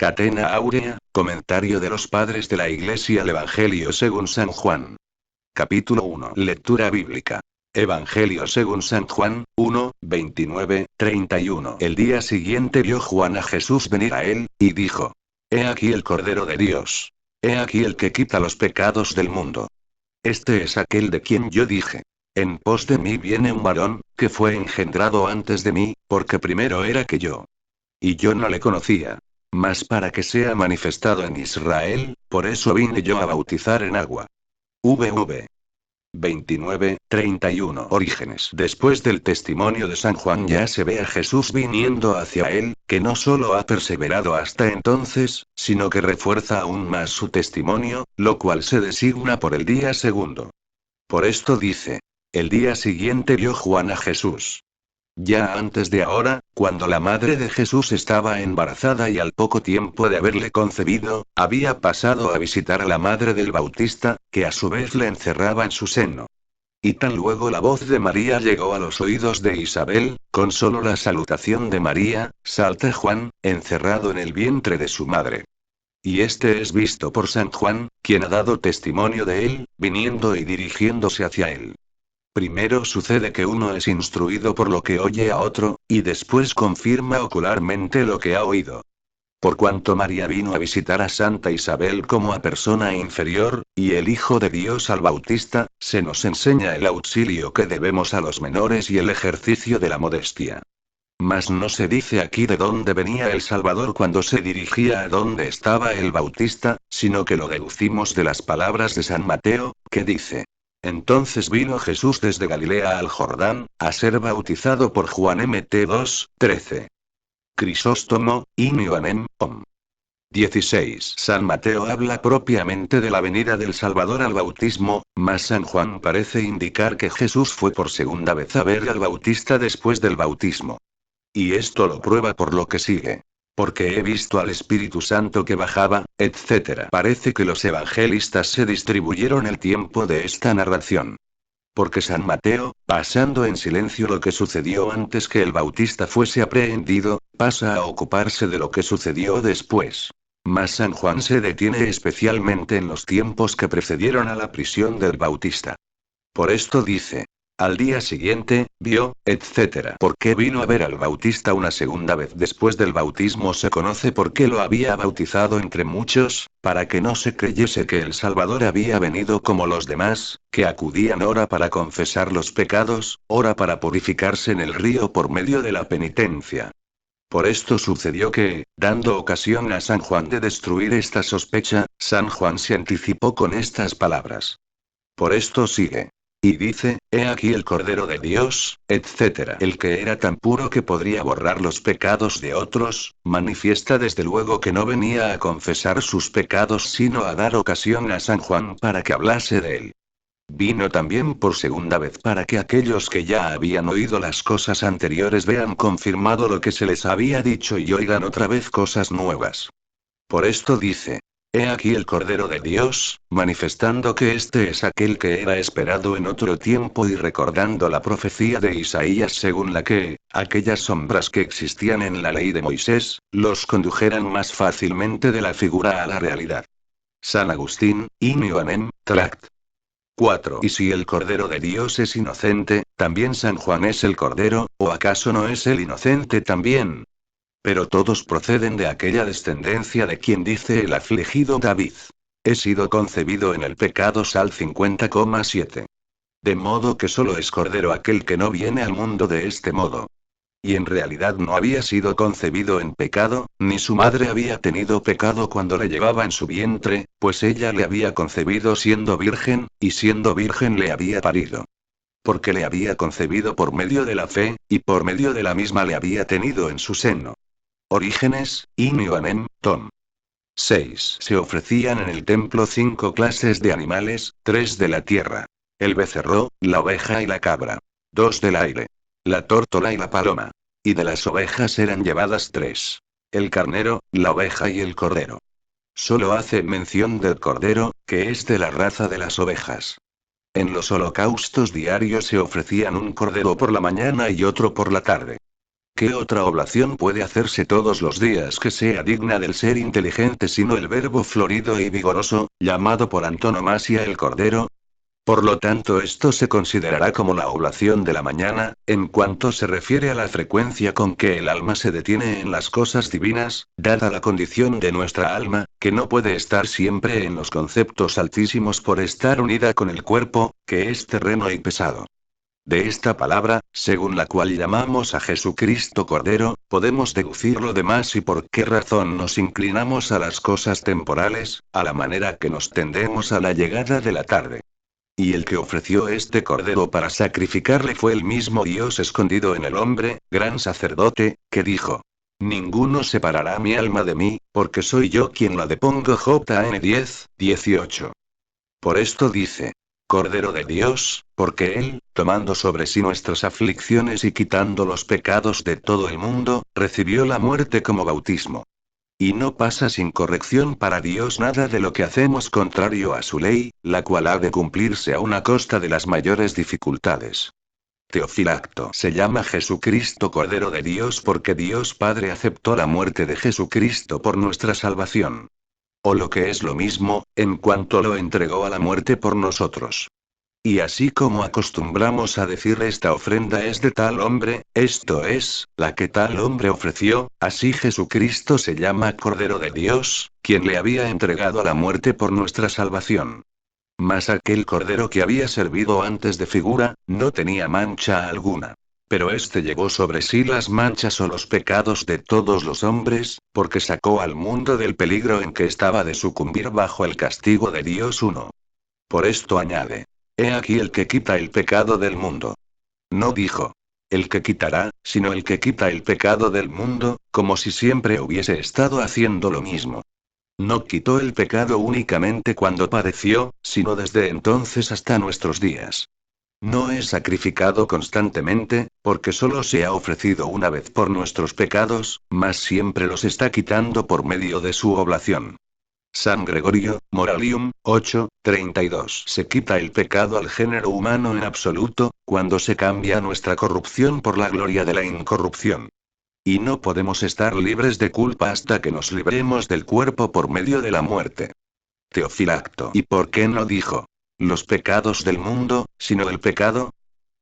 Catena Áurea, comentario de los padres de la Iglesia al Evangelio según San Juan. Capítulo 1. Lectura bíblica. Evangelio según San Juan, 1, 29, 31. El día siguiente vio Juan a Jesús venir a él, y dijo: He aquí el Cordero de Dios. He aquí el que quita los pecados del mundo. Este es aquel de quien yo dije: En pos de mí viene un varón, que fue engendrado antes de mí, porque primero era que yo. Y yo no le conocía. Mas para que sea manifestado en Israel, por eso vine yo a bautizar en agua. VV 29, 31. Orígenes. Después del testimonio de San Juan ya se ve a Jesús viniendo hacia él, que no solo ha perseverado hasta entonces, sino que refuerza aún más su testimonio, lo cual se designa por el día segundo. Por esto dice: el día siguiente vio Juan a Jesús. Ya antes de ahora, cuando la madre de Jesús estaba embarazada y al poco tiempo de haberle concebido, había pasado a visitar a la madre del Bautista, que a su vez le encerraba en su seno. Y tan luego la voz de María llegó a los oídos de Isabel, con solo la salutación de María, salta Juan, encerrado en el vientre de su madre. Y este es visto por San Juan, quien ha dado testimonio de él, viniendo y dirigiéndose hacia él. Primero sucede que uno es instruido por lo que oye a otro, y después confirma ocularmente lo que ha oído. Por cuanto María vino a visitar a Santa Isabel como a persona inferior, y el Hijo de Dios al Bautista, se nos enseña el auxilio que debemos a los menores y el ejercicio de la modestia. Mas no se dice aquí de dónde venía el Salvador cuando se dirigía a donde estaba el Bautista, sino que lo deducimos de las palabras de San Mateo, que dice: Entonces vino Jesús desde Galilea al Jordán, a ser bautizado por Juan. Mt 2, 13. Crisóstomo, Inioanem, Om. 16. San Mateo habla propiamente de la venida del Salvador al bautismo, mas San Juan parece indicar que Jesús fue por segunda vez a ver al Bautista después del bautismo. Y esto lo prueba por lo que sigue. Porque he visto al Espíritu Santo que bajaba, etc. Parece que los evangelistas se distribuyeron el tiempo de esta narración. Porque San Mateo, pasando en silencio lo que sucedió antes que el Bautista fuese aprehendido, pasa a ocuparse de lo que sucedió después. Mas San Juan se detiene especialmente en los tiempos que precedieron a la prisión del Bautista. Por esto dice: al día siguiente, vio, etc. ¿Por qué vino a ver al Bautista una segunda vez después del bautismo? Se conoce por qué lo había bautizado entre muchos, para que no se creyese que el Salvador había venido como los demás, que acudían ora para confesar los pecados, ora para purificarse en el río por medio de la penitencia. Por esto sucedió que, dando ocasión a San Juan de destruir esta sospecha, San Juan se anticipó con estas palabras. Por esto sigue. Y dice: He aquí el Cordero de Dios, etc. El que era tan puro que podría borrar los pecados de otros, manifiesta desde luego que no venía a confesar sus pecados sino a dar ocasión a San Juan para que hablase de él. Vino también por segunda vez para que aquellos que ya habían oído las cosas anteriores vean confirmado lo que se les había dicho y oigan otra vez cosas nuevas. Por esto dice: He aquí el Cordero de Dios, manifestando que este es aquel que era esperado en otro tiempo y recordando la profecía de Isaías según la que, aquellas sombras que existían en la ley de Moisés, los condujeran más fácilmente de la figura a la realidad. San Agustín, Inioanem, Tract. 4. Y si el Cordero de Dios es inocente, también San Juan es el Cordero, ¿o acaso no es el inocente también? Pero todos proceden de aquella descendencia de quien dice el afligido David: he sido concebido en el pecado. Sal 50,7. De modo que solo es cordero aquel que no viene al mundo de este modo. Y en realidad no había sido concebido en pecado, ni su madre había tenido pecado cuando le llevaba en su vientre, pues ella le había concebido siendo virgen, y siendo virgen le había parido. Porque le había concebido por medio de la fe, y por medio de la misma le había tenido en su seno. Orígenes, Inioanem, Tom. 6. Se ofrecían en el templo 5 clases de animales, 3 de la tierra. El becerro, la oveja y la cabra. 2 del aire. La tórtola y la paloma. Y de las ovejas eran llevadas 3. El carnero, la oveja y el cordero. Solo hace mención del cordero, que es de la raza de las ovejas. En los holocaustos diarios se ofrecían un cordero por la mañana y otro por la tarde. ¿Qué otra oblación puede hacerse todos los días que sea digna del ser inteligente sino el verbo florido y vigoroso, llamado por antonomasia el Cordero? Por lo tanto, esto se considerará como la oblación de la mañana, en cuanto se refiere a la frecuencia con que el alma se detiene en las cosas divinas, dada la condición de nuestra alma, que no puede estar siempre en los conceptos altísimos por estar unida con el cuerpo, que es terreno y pesado. De esta palabra, según la cual llamamos a Jesucristo Cordero, podemos deducir lo demás y por qué razón nos inclinamos a las cosas temporales, a la manera que nos tendemos a la llegada de la tarde. Y el que ofreció este cordero para sacrificarle fue el mismo Dios escondido en el hombre, gran sacerdote, que dijo: Ninguno separará mi alma de mí, porque soy yo quien la depongo. JN 10, 18. Por esto dice: Cordero de Dios, porque Él, tomando sobre sí nuestras aflicciones y quitando los pecados de todo el mundo, recibió la muerte como bautismo. Y no pasa sin corrección para Dios nada de lo que hacemos contrario a su ley, la cual ha de cumplirse a una costa de las mayores dificultades. Teofilacto se llama Jesucristo Cordero de Dios porque Dios Padre aceptó la muerte de Jesucristo por nuestra salvación. O lo que es lo mismo, en cuanto lo entregó a la muerte por nosotros. Y así como acostumbramos a decir esta ofrenda es de tal hombre, esto es, la que tal hombre ofreció, así Jesucristo se llama Cordero de Dios, quien le había entregado a la muerte por nuestra salvación. Mas aquel cordero que había servido antes de figura, no tenía mancha alguna. Pero éste llevó sobre sí las manchas o los pecados de todos los hombres, porque sacó al mundo del peligro en que estaba de sucumbir bajo el castigo de Dios 1. Por esto añade: He aquí el que quita el pecado del mundo. No dijo: el que quitará, sino el que quita el pecado del mundo, como si siempre hubiese estado haciendo lo mismo. No quitó el pecado únicamente cuando padeció, sino desde entonces hasta nuestros días. No es sacrificado constantemente, porque solo se ha ofrecido una vez por nuestros pecados, mas siempre los está quitando por medio de su oblación. San Gregorio, Moralium, 8, 32. Se quita el pecado al género humano en absoluto, cuando se cambia nuestra corrupción por la gloria de la incorrupción. Y no podemos estar libres de culpa hasta que nos libremos del cuerpo por medio de la muerte. Teofilacto. ¿Y por qué no dijo los pecados del mundo, sino el pecado?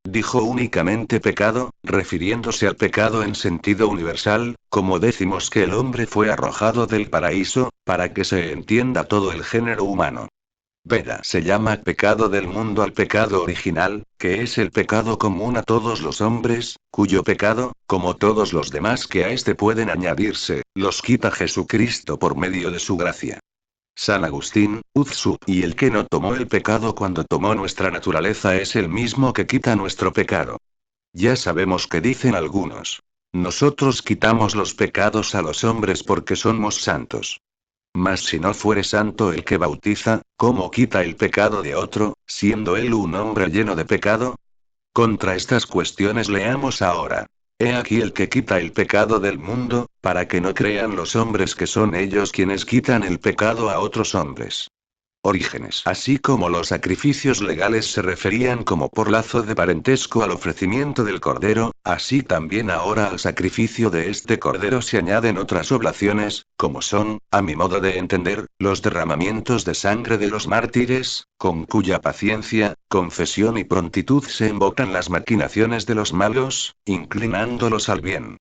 Dijo únicamente pecado, refiriéndose al pecado en sentido universal, como decimos que el hombre fue arrojado del paraíso, para que se entienda todo el género humano. Veda se llama pecado del mundo al pecado original, que es el pecado común a todos los hombres, cuyo pecado, como todos los demás que a este pueden añadirse, los quita Jesucristo por medio de su gracia. San Agustín, Uz Sub. Y el que no tomó el pecado cuando tomó nuestra naturaleza es el mismo que quita nuestro pecado. Ya sabemos que dicen algunos: nosotros quitamos los pecados a los hombres porque somos santos. Mas si no fuere santo el que bautiza, ¿cómo quita el pecado de otro, siendo él un hombre lleno de pecado? Contra estas cuestiones leamos ahora: He aquí el que quita el pecado del mundo, para que no crean los hombres que son ellos quienes quitan el pecado a otros hombres. Orígenes. Así como los sacrificios legales se referían como por lazo de parentesco al ofrecimiento del cordero, así también ahora al sacrificio de este cordero se añaden otras oblaciones, como son, a mi modo de entender, los derramamientos de sangre de los mártires, con cuya paciencia, confesión y prontitud se invocan las maquinaciones de los malos, inclinándolos al bien.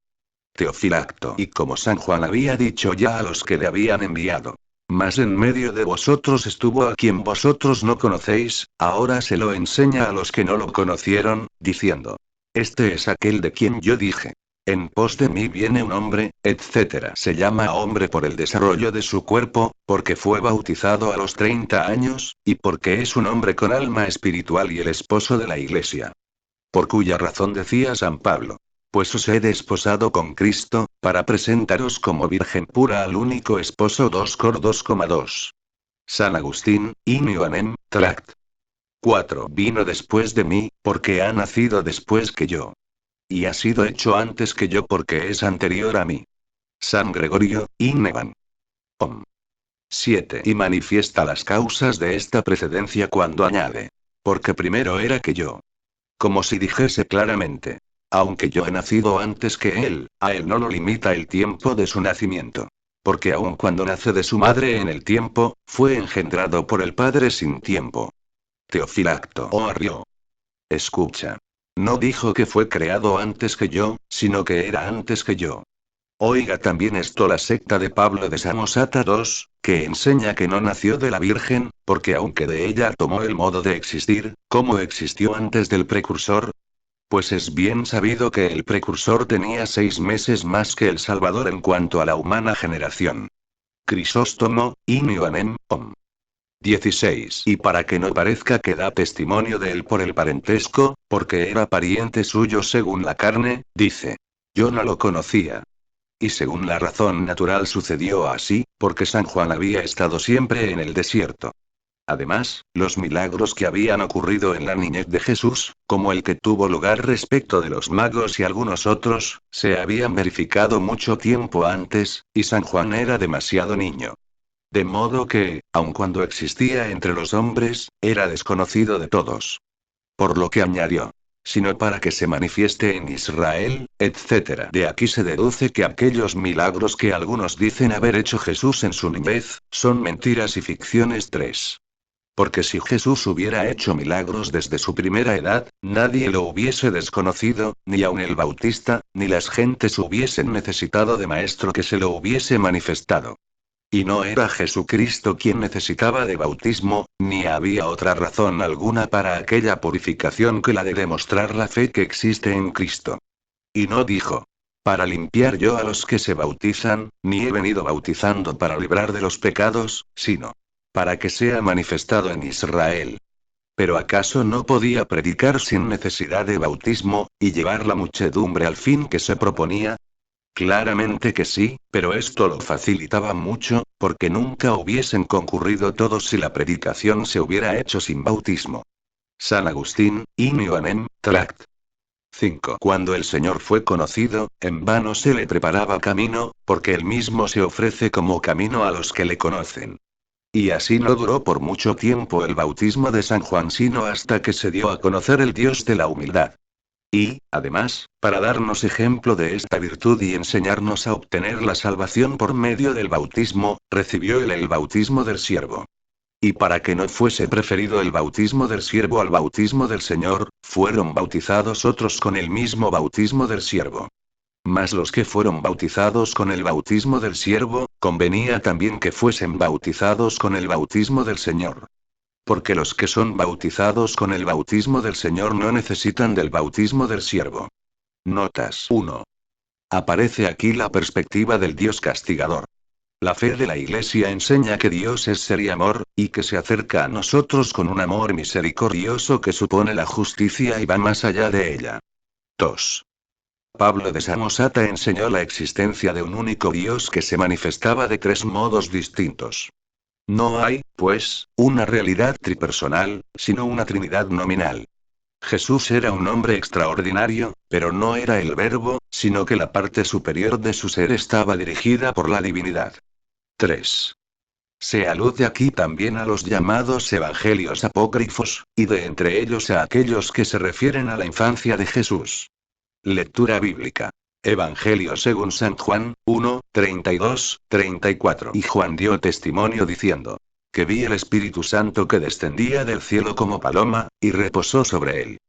Teofilacto. Y como San Juan había dicho ya a los que le habían enviado: Mas en medio de vosotros estuvo a quien vosotros no conocéis, ahora se lo enseña a los que no lo conocieron, diciendo: Este es aquel de quien yo dije: En pos de mí viene un hombre, etc. Se llama hombre por el desarrollo de su cuerpo, porque fue bautizado a los 30 años, y porque es un hombre con alma espiritual y el esposo de la Iglesia. Por cuya razón decía San Pablo: Pues os he desposado con Cristo, para presentaros como virgen pura al único esposo. 2 Cor 2,2. San Agustín, In Ioannem, Tract. 4. Vino después de mí, porque ha nacido después que yo. Y ha sido hecho antes que yo porque es anterior a mí. San Gregorio, In Evan. Om. 7. Y manifiesta las causas de esta precedencia cuando añade: Porque primero era que yo. Como si dijese claramente: Aunque yo he nacido antes que él, a él no lo limita el tiempo de su nacimiento. Porque aun cuando nace de su madre en el tiempo, fue engendrado por el Padre sin tiempo. Teofilacto o Arrio. Escucha. No dijo que fue creado antes que yo, sino que era antes que yo. Oiga también esto la secta de Pablo de Samosata II, que enseña que no nació de la Virgen, porque aunque de ella tomó el modo de existir, ¿cómo existió antes del precursor? Pues es bien sabido que el precursor tenía 6 meses más que el Salvador en cuanto a la humana generación. Crisóstomo, Inioanem, Om. 16. Y para que no parezca que da testimonio de él por el parentesco, porque era pariente suyo según la carne, dice. Yo no lo conocía. Y según la razón natural sucedió así, porque San Juan había estado siempre en el desierto. Además, los milagros que habían ocurrido en la niñez de Jesús, como el que tuvo lugar respecto de los magos y algunos otros, se habían verificado mucho tiempo antes, y San Juan era demasiado niño. De modo que, aun cuando existía entre los hombres, era desconocido de todos. Por lo que añadió, sino para que se manifieste en Israel, etc. De aquí se deduce que aquellos milagros que algunos dicen haber hecho Jesús en su niñez, son mentiras y ficciones. 3. Porque si Jesús hubiera hecho milagros desde su primera edad, nadie lo hubiese desconocido, ni aun el Bautista, ni las gentes hubiesen necesitado de maestro que se lo hubiese manifestado. Y no era Jesucristo quien necesitaba de bautismo, ni había otra razón alguna para aquella purificación que la de demostrar la fe que existe en Cristo. Y no dijo, para limpiar yo a los que se bautizan, ni he venido bautizando para librar de los pecados, sino para que sea manifestado en Israel. Pero ¿acaso no podía predicar sin necesidad de bautismo, y llevar la muchedumbre al fin que se proponía? Claramente que sí, pero esto lo facilitaba mucho, porque nunca hubiesen concurrido todos si la predicación se hubiera hecho sin bautismo. San Agustín, Inioanem, Tract. 5. Cuando el Señor fue conocido, en vano se le preparaba camino, porque él mismo se ofrece como camino a los que le conocen. Y así no duró por mucho tiempo el bautismo de San Juan sino hasta que se dio a conocer el Dios de la humildad. Y, además, para darnos ejemplo de esta virtud y enseñarnos a obtener la salvación por medio del bautismo, recibió él el bautismo del siervo. Y para que no fuese preferido el bautismo del siervo al bautismo del Señor, fueron bautizados otros con el mismo bautismo del siervo. Mas los que fueron bautizados con el bautismo del siervo, convenía también que fuesen bautizados con el bautismo del Señor. Porque los que son bautizados con el bautismo del Señor no necesitan del bautismo del siervo. Notas 1. Aparece aquí la perspectiva del Dios castigador. La fe de la Iglesia enseña que Dios es ser y amor, y que se acerca a nosotros con un amor misericordioso que supone la justicia y va más allá de ella. 2. Pablo de Samosata enseñó la existencia de un único Dios que se manifestaba de 3 modos distintos. No hay, pues, una realidad tripersonal, sino una Trinidad nominal. Jesús era un hombre extraordinario, pero no era el Verbo, sino que la parte superior de su ser estaba dirigida por la divinidad. 3. Se alude aquí también a los llamados evangelios apócrifos, y de entre ellos a aquellos que se refieren a la infancia de Jesús. Lectura bíblica. Evangelio según San Juan, 1, 32, 34. Y Juan dio testimonio diciendo, que vi el Espíritu Santo que descendía del cielo como paloma, y reposó sobre él.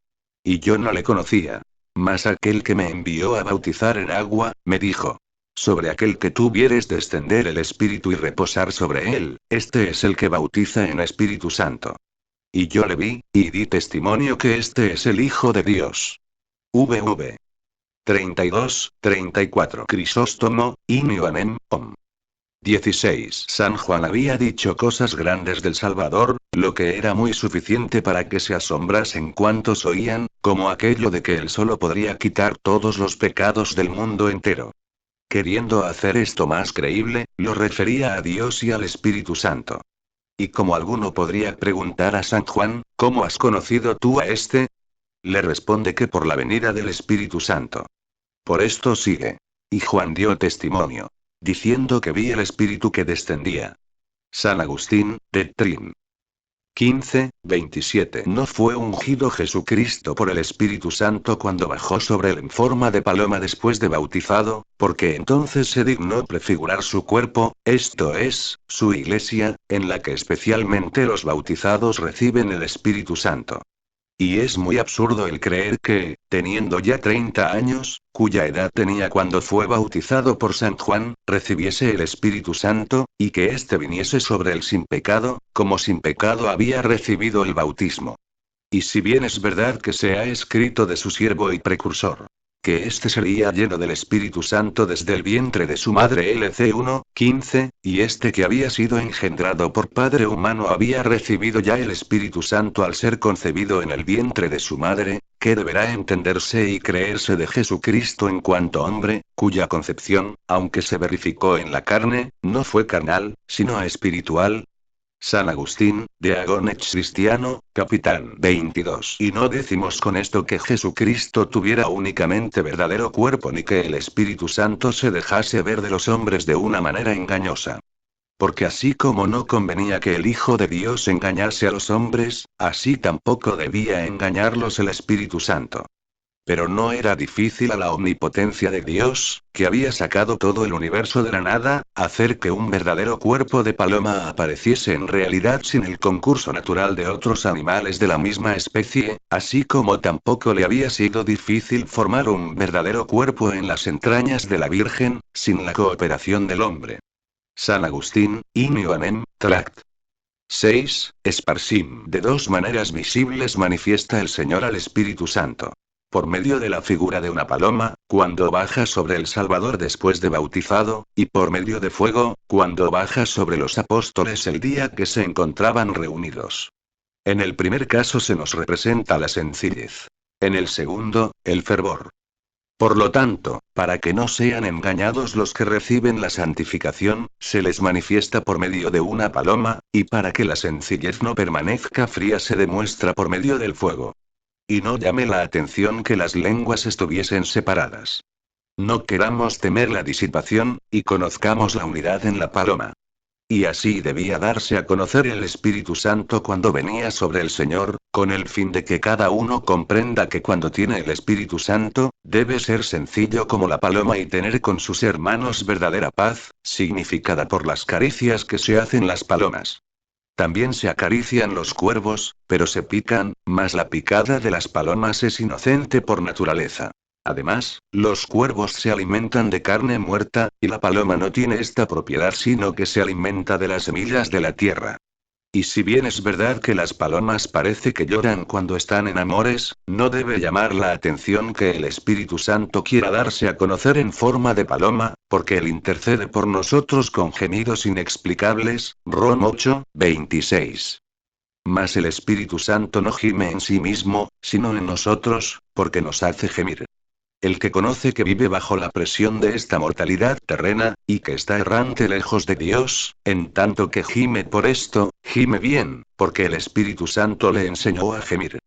Y yo no le conocía. Mas aquel que me envió a bautizar en agua, me dijo, sobre aquel que tú vieres descender el Espíritu y reposar sobre él, este es el que bautiza en Espíritu Santo. Y yo le vi, y di testimonio que este es el Hijo de Dios. VV 32, 34. Crisóstomo, Inioanem, Om. 16. San Juan había dicho cosas grandes del Salvador, lo que era muy suficiente para que se asombrasen cuantos oían, como aquello de que él solo podría quitar todos los pecados del mundo entero. Queriendo hacer esto más creíble, lo refería a Dios y al Espíritu Santo. Y como alguno podría preguntar a San Juan, ¿cómo has conocido tú a este? Le responde que por la venida del Espíritu Santo. Por esto sigue. Y Juan dio testimonio, diciendo que vi el Espíritu que descendía. San Agustín, de Trin. 15, 27. ¿No fue ungido Jesucristo por el Espíritu Santo cuando bajó sobre él en forma de paloma después de bautizado? Porque entonces se dignó prefigurar su cuerpo, esto es, su iglesia, en la que especialmente los bautizados reciben el Espíritu Santo. Y es muy absurdo el creer que, teniendo ya 30 años, cuya edad tenía cuando fue bautizado por San Juan, recibiese el Espíritu Santo, y que éste viniese sobre él sin pecado, como sin pecado había recibido el bautismo. Y si bien es verdad que se ha escrito de su siervo y precursor, que éste sería lleno del Espíritu Santo desde el vientre de su madre LC 1, 15, y este que había sido engendrado por padre humano había recibido ya el Espíritu Santo al ser concebido en el vientre de su madre, que deberá entenderse y creerse de Jesucristo en cuanto hombre, cuya concepción, aunque se verificó en la carne, no fue carnal, sino espiritual. San Agustín, de Agón ex Cristiano, Capitán 22. Y no decimos con esto que Jesucristo tuviera únicamente verdadero cuerpo ni que el Espíritu Santo se dejase ver de los hombres de una manera engañosa. Porque así como no convenía que el Hijo de Dios engañase a los hombres, así tampoco debía engañarlos el Espíritu Santo. Pero no era difícil a la omnipotencia de Dios, que había sacado todo el universo de la nada, hacer que un verdadero cuerpo de paloma apareciese en realidad sin el concurso natural de otros animales de la misma especie, así como tampoco le había sido difícil formar un verdadero cuerpo en las entrañas de la Virgen, sin la cooperación del hombre. San Agustín, In Ioannem, Tract. 6. Esparsim. De dos maneras visibles manifiesta el Señor al Espíritu Santo. Por medio de la figura de una paloma, cuando baja sobre el Salvador después de bautizado, y por medio de fuego, cuando baja sobre los apóstoles el día que se encontraban reunidos. En el primer caso se nos representa la sencillez. En el segundo, el fervor. Por lo tanto, para que no sean engañados los que reciben la santificación, se les manifiesta por medio de una paloma, y para que la sencillez no permanezca fría se demuestra por medio del fuego. Y no llame la atención que las lenguas estuviesen separadas. No queramos temer la disipación, y conozcamos la unidad en la paloma. Y así debía darse a conocer el Espíritu Santo cuando venía sobre el Señor, con el fin de que cada uno comprenda que cuando tiene el Espíritu Santo, debe ser sencillo como la paloma y tener con sus hermanos verdadera paz, significada por las caricias que se hacen las palomas. También se acarician los cuervos, pero se pican, mas la picada de las palomas es inocente por naturaleza. Además, los cuervos se alimentan de carne muerta, y la paloma no tiene esta propiedad sino que se alimenta de las semillas de la tierra. Y si bien es verdad que las palomas parece que lloran cuando están en amores, no debe llamar la atención que el Espíritu Santo quiera darse a conocer en forma de paloma, porque Él intercede por nosotros con gemidos inexplicables, Rom 8, 26. Mas el Espíritu Santo no gime en sí mismo, sino en nosotros, porque nos hace gemir. El que conoce que vive bajo la presión de esta mortalidad terrena, y que está errante lejos de Dios, en tanto que gime por esto, gime bien, porque el Espíritu Santo le enseñó a gemir.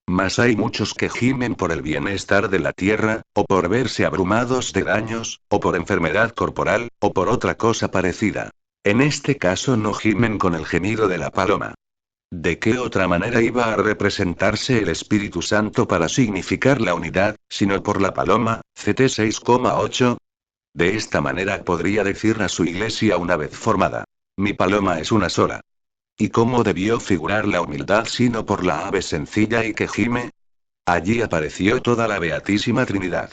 Mas hay muchos que gimen por el bienestar de la tierra, o por verse abrumados de daños, o por enfermedad corporal, o por otra cosa parecida. En este caso no gimen con el gemido de la paloma. ¿De qué otra manera iba a representarse el Espíritu Santo para significar la unidad, sino por la paloma, CT 6,8? De esta manera podría decir a su iglesia una vez formada: mi paloma es una sola. ¿Y cómo debió figurar la humildad sino por la ave sencilla y que gime? Allí apareció toda la Beatísima Trinidad.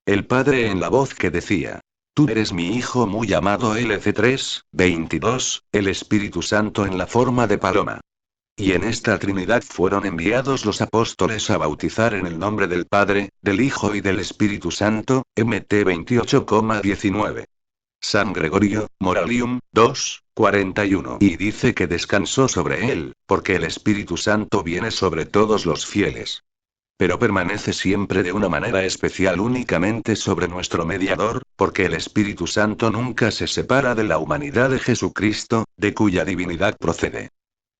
El Padre en la voz que decía: tú eres mi Hijo muy amado LC 3, 22, el Espíritu Santo en la forma de paloma. Y en esta Trinidad fueron enviados los apóstoles a bautizar en el nombre del Padre, del Hijo y del Espíritu Santo, MT 28,19. San Gregorio, Moralium, 2, 41. Y dice que descansó sobre él, porque el Espíritu Santo viene sobre todos los fieles. Pero permanece siempre de una manera especial únicamente sobre nuestro mediador, porque el Espíritu Santo nunca se separa de la humanidad de Jesucristo, de cuya divinidad procede.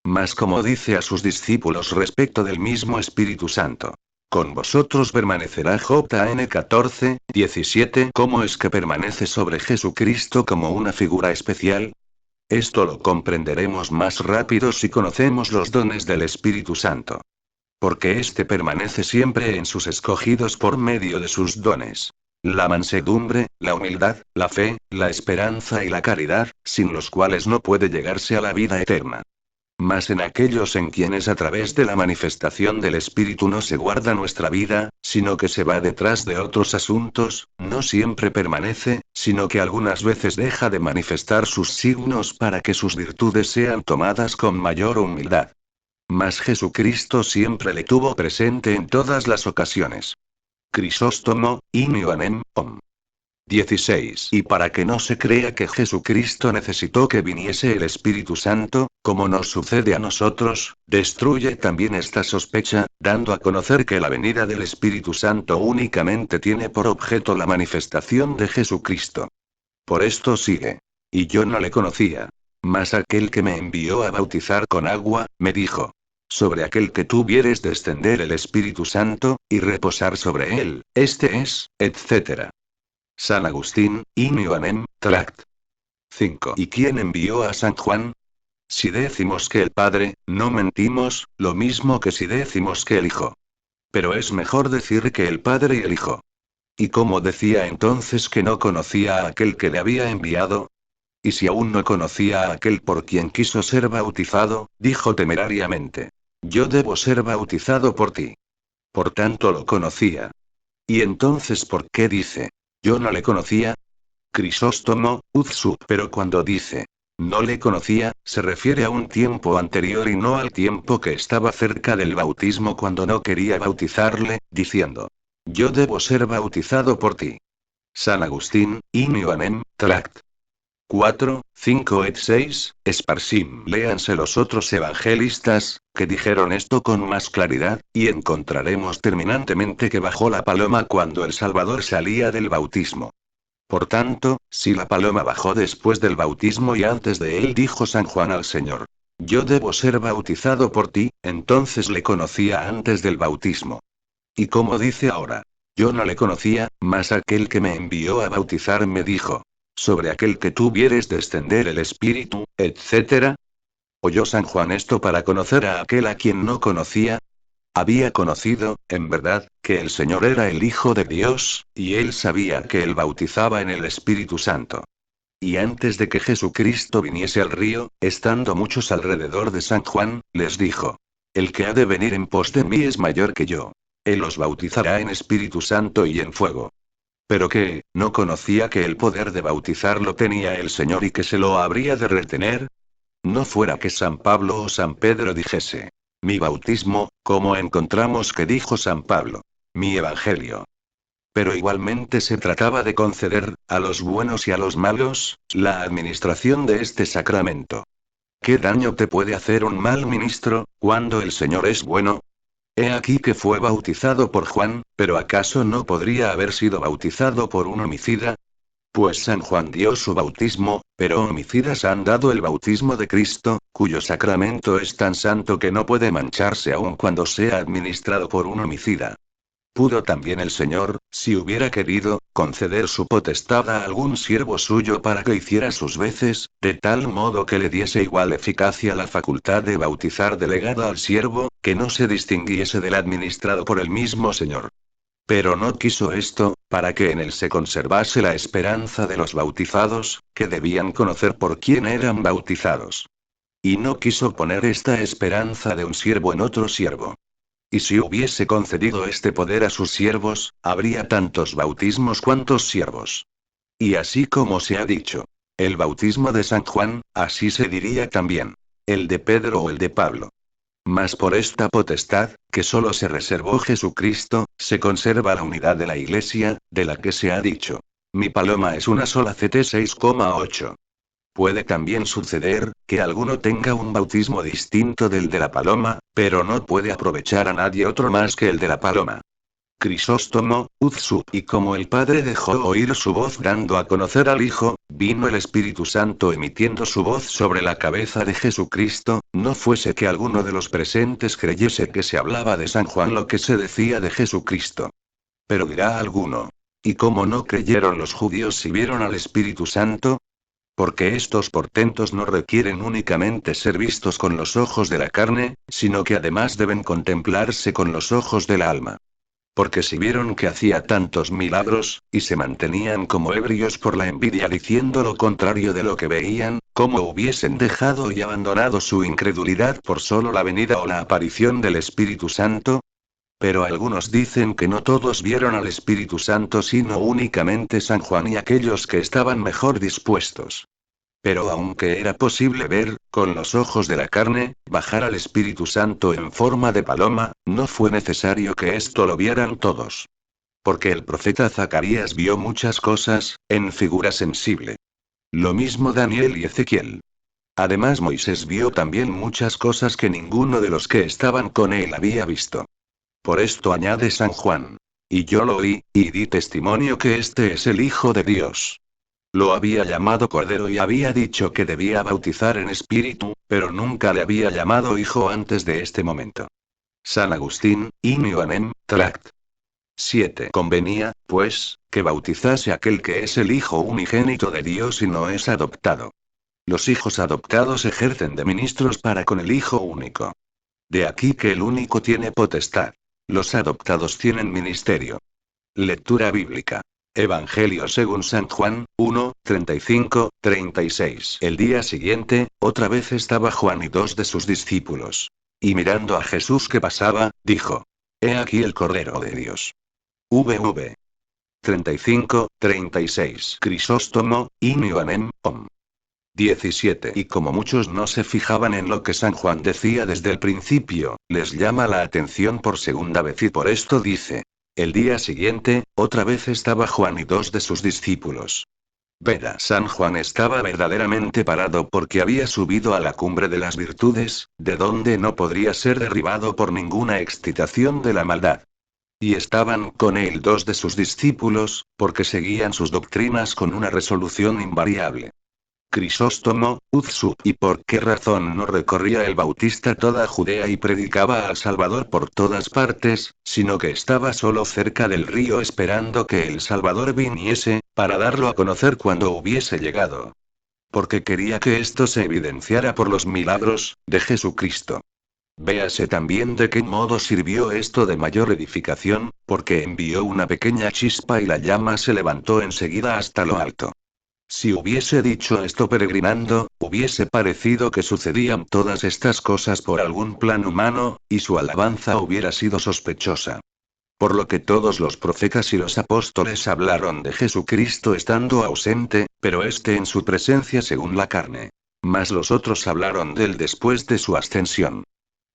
Mas como dice a sus discípulos respecto del mismo Espíritu Santo: con vosotros permanecerá JN 14, 17. ¿Cómo es que permanece sobre Jesucristo como una figura especial? Esto lo comprenderemos más rápido si conocemos los dones del Espíritu Santo. Porque éste permanece siempre en sus escogidos por medio de sus dones. La mansedumbre, la humildad, la fe, la esperanza y la caridad, sin los cuales no puede llegarse a la vida eterna. Mas en aquellos en quienes a través de la manifestación del Espíritu no se guarda nuestra vida, sino que se va detrás de otros asuntos, no siempre permanece, sino que algunas veces deja de manifestar sus signos para que sus virtudes sean tomadas con mayor humildad. Mas Jesucristo siempre le tuvo presente en todas las ocasiones. Crisóstomo, in Ioannem, Om. 16. Y para que no se crea que Jesucristo necesitó que viniese el Espíritu Santo, como nos sucede a nosotros, destruye también esta sospecha, dando a conocer que la venida del Espíritu Santo únicamente tiene por objeto la manifestación de Jesucristo. Por esto sigue. Y yo no le conocía. Mas aquel que me envió a bautizar con agua, me dijo. Sobre aquel que tú vieres descender el Espíritu Santo, y reposar sobre él, este es, etc. San Agustín, in Ioannem, Tract. 5. ¿Y quién envió a San Juan? Si decimos que el Padre, no mentimos, lo mismo que si decimos que el Hijo. Pero es mejor decir que el Padre y el Hijo. ¿Y cómo decía entonces que no conocía a aquel que le había enviado? Y si aún no conocía a aquel por quien quiso ser bautizado, dijo temerariamente. Yo debo ser bautizado por ti. Por tanto lo conocía. ¿Y entonces por qué dice? Yo no le conocía? Crisóstomo, Uzsup. Pero cuando dice, no le conocía, se refiere a un tiempo anterior y no al tiempo que estaba cerca del bautismo cuando no quería bautizarle, diciendo, yo debo ser bautizado por ti. San Agustín, in Ioannem, Tract. 4, 5 et 6, Esparsim. Léanse los otros evangelistas, que dijeron esto con más claridad, y encontraremos terminantemente que bajó la paloma cuando el Salvador salía del bautismo. Por tanto, si la paloma bajó después del bautismo y antes de él dijo San Juan al Señor, yo debo ser bautizado por ti, entonces le conocía antes del bautismo. Y como dice ahora, yo no le conocía, mas aquel que me envió a bautizar me dijo, sobre aquel que tú vieres descender el Espíritu, etc. ¿Oyó San Juan esto para conocer a aquel a quien no conocía? Había conocido, en verdad, que el Señor era el Hijo de Dios, y él sabía que él bautizaba en el Espíritu Santo. Y antes de que Jesucristo viniese al río, estando muchos alrededor de San Juan, les dijo, el que ha de venir en pos de mí es mayor que yo. Él os bautizará en Espíritu Santo y en fuego. Pero que, ¿no conocía que el poder de bautizar lo tenía el Señor y que se lo habría de retener? No fuera que San Pablo o San Pedro dijese, mi bautismo, como encontramos que dijo San Pablo, mi evangelio. Pero igualmente se trataba de conceder, a los buenos y a los malos, la administración de este sacramento. ¿Qué daño te puede hacer un mal ministro, cuando el Señor es bueno? He aquí que fue bautizado por Juan, pero ¿acaso no podría haber sido bautizado por un homicida? Pues San Juan dio su bautismo, pero homicidas han dado el bautismo de Cristo, cuyo sacramento es tan santo que no puede mancharse aun cuando sea administrado por un homicida. Pudo también el Señor, si hubiera querido, conceder su potestad a algún siervo suyo para que hiciera sus veces, de tal modo que le diese igual eficacia la facultad de bautizar delegada al siervo, que no se distinguiese del administrado por el mismo Señor. Pero no quiso esto, para que en él se conservase la esperanza de los bautizados, que debían conocer por quién eran bautizados. Y no quiso poner esta esperanza de un siervo en otro siervo. Y si hubiese concedido este poder a sus siervos, habría tantos bautismos cuantos siervos. Y así como se ha dicho, el bautismo de San Juan, así se diría también, el de Pedro o el de Pablo. Mas por esta potestad, que solo se reservó Jesucristo, se conserva la unidad de la Iglesia, de la que se ha dicho. Mi paloma es una sola CT 6,8. Puede también suceder, que alguno tenga un bautismo distinto del de la paloma, pero no puede aprovechar a nadie otro más que el de la paloma. Crisóstomo, Uzsup. Y como el Padre dejó oír su voz dando a conocer al Hijo, vino el Espíritu Santo emitiendo su voz sobre la cabeza de Jesucristo, no fuese que alguno de los presentes creyese que se hablaba de San Juan lo que se decía de Jesucristo. Pero dirá alguno, ¿y cómo no creyeron los judíos si vieron al Espíritu Santo? Porque estos portentos no requieren únicamente ser vistos con los ojos de la carne, sino que además deben contemplarse con los ojos del alma. Porque si vieron que hacía tantos milagros, y se mantenían como ebrios por la envidia diciendo lo contrario de lo que veían, ¿cómo hubiesen dejado y abandonado su incredulidad por solo la venida o la aparición del Espíritu Santo? Pero algunos dicen que no todos vieron al Espíritu Santo sino únicamente San Juan y aquellos que estaban mejor dispuestos. Pero aunque era posible ver, con los ojos de la carne, bajar al Espíritu Santo en forma de paloma, no fue necesario que esto lo vieran todos. Porque el profeta Zacarías vio muchas cosas, en figura sensible. Lo mismo Daniel y Ezequiel. Además Moisés vio también muchas cosas que ninguno de los que estaban con él había visto. Por esto añade San Juan. Y yo lo oí, y di testimonio que este es el Hijo de Dios. Lo había llamado Cordero y había dicho que debía bautizar en espíritu, pero nunca le había llamado hijo antes de este momento. San Agustín, Inioanem, Tract. 7. Convenía, pues, que bautizase aquel que es el Hijo unigénito de Dios y no es adoptado. Los hijos adoptados ejercen de ministros para con el Hijo único. De aquí que el único tiene potestad. Los adoptados tienen ministerio. Lectura bíblica. Evangelio según San Juan, 1, 35, 36. El día siguiente, otra vez estaba Juan y dos de sus discípulos. Y mirando a Jesús que pasaba, dijo: He aquí el Cordero de Dios. VV 35, 36. Crisóstomo, Inioanem, Om. 17. Y como muchos no se fijaban en lo que San Juan decía desde el principio, les llama la atención por segunda vez y por esto dice: el día siguiente, otra vez estaba Juan y dos de sus discípulos. Veda. San Juan estaba verdaderamente parado porque había subido a la cumbre de las virtudes, de donde no podría ser derribado por ninguna excitación de la maldad. Y estaban con él dos de sus discípulos, porque seguían sus doctrinas con una resolución invariable. Crisóstomo, Uzsub. ¿Y por qué razón no recorría el Bautista toda Judea y predicaba al Salvador por todas partes, sino que estaba solo cerca del río esperando que el Salvador viniese, para darlo a conocer cuando hubiese llegado? Porque quería que esto se evidenciara por los milagros de Jesucristo. Véase también de qué modo sirvió esto de mayor edificación, porque envió una pequeña chispa y la llama se levantó enseguida hasta lo alto. Si hubiese dicho esto peregrinando, hubiese parecido que sucedían todas estas cosas por algún plan humano, y su alabanza hubiera sido sospechosa. Por lo que todos los profetas y los apóstoles hablaron de Jesucristo estando ausente, pero éste en su presencia según la carne. Mas los otros hablaron de él después de su ascensión.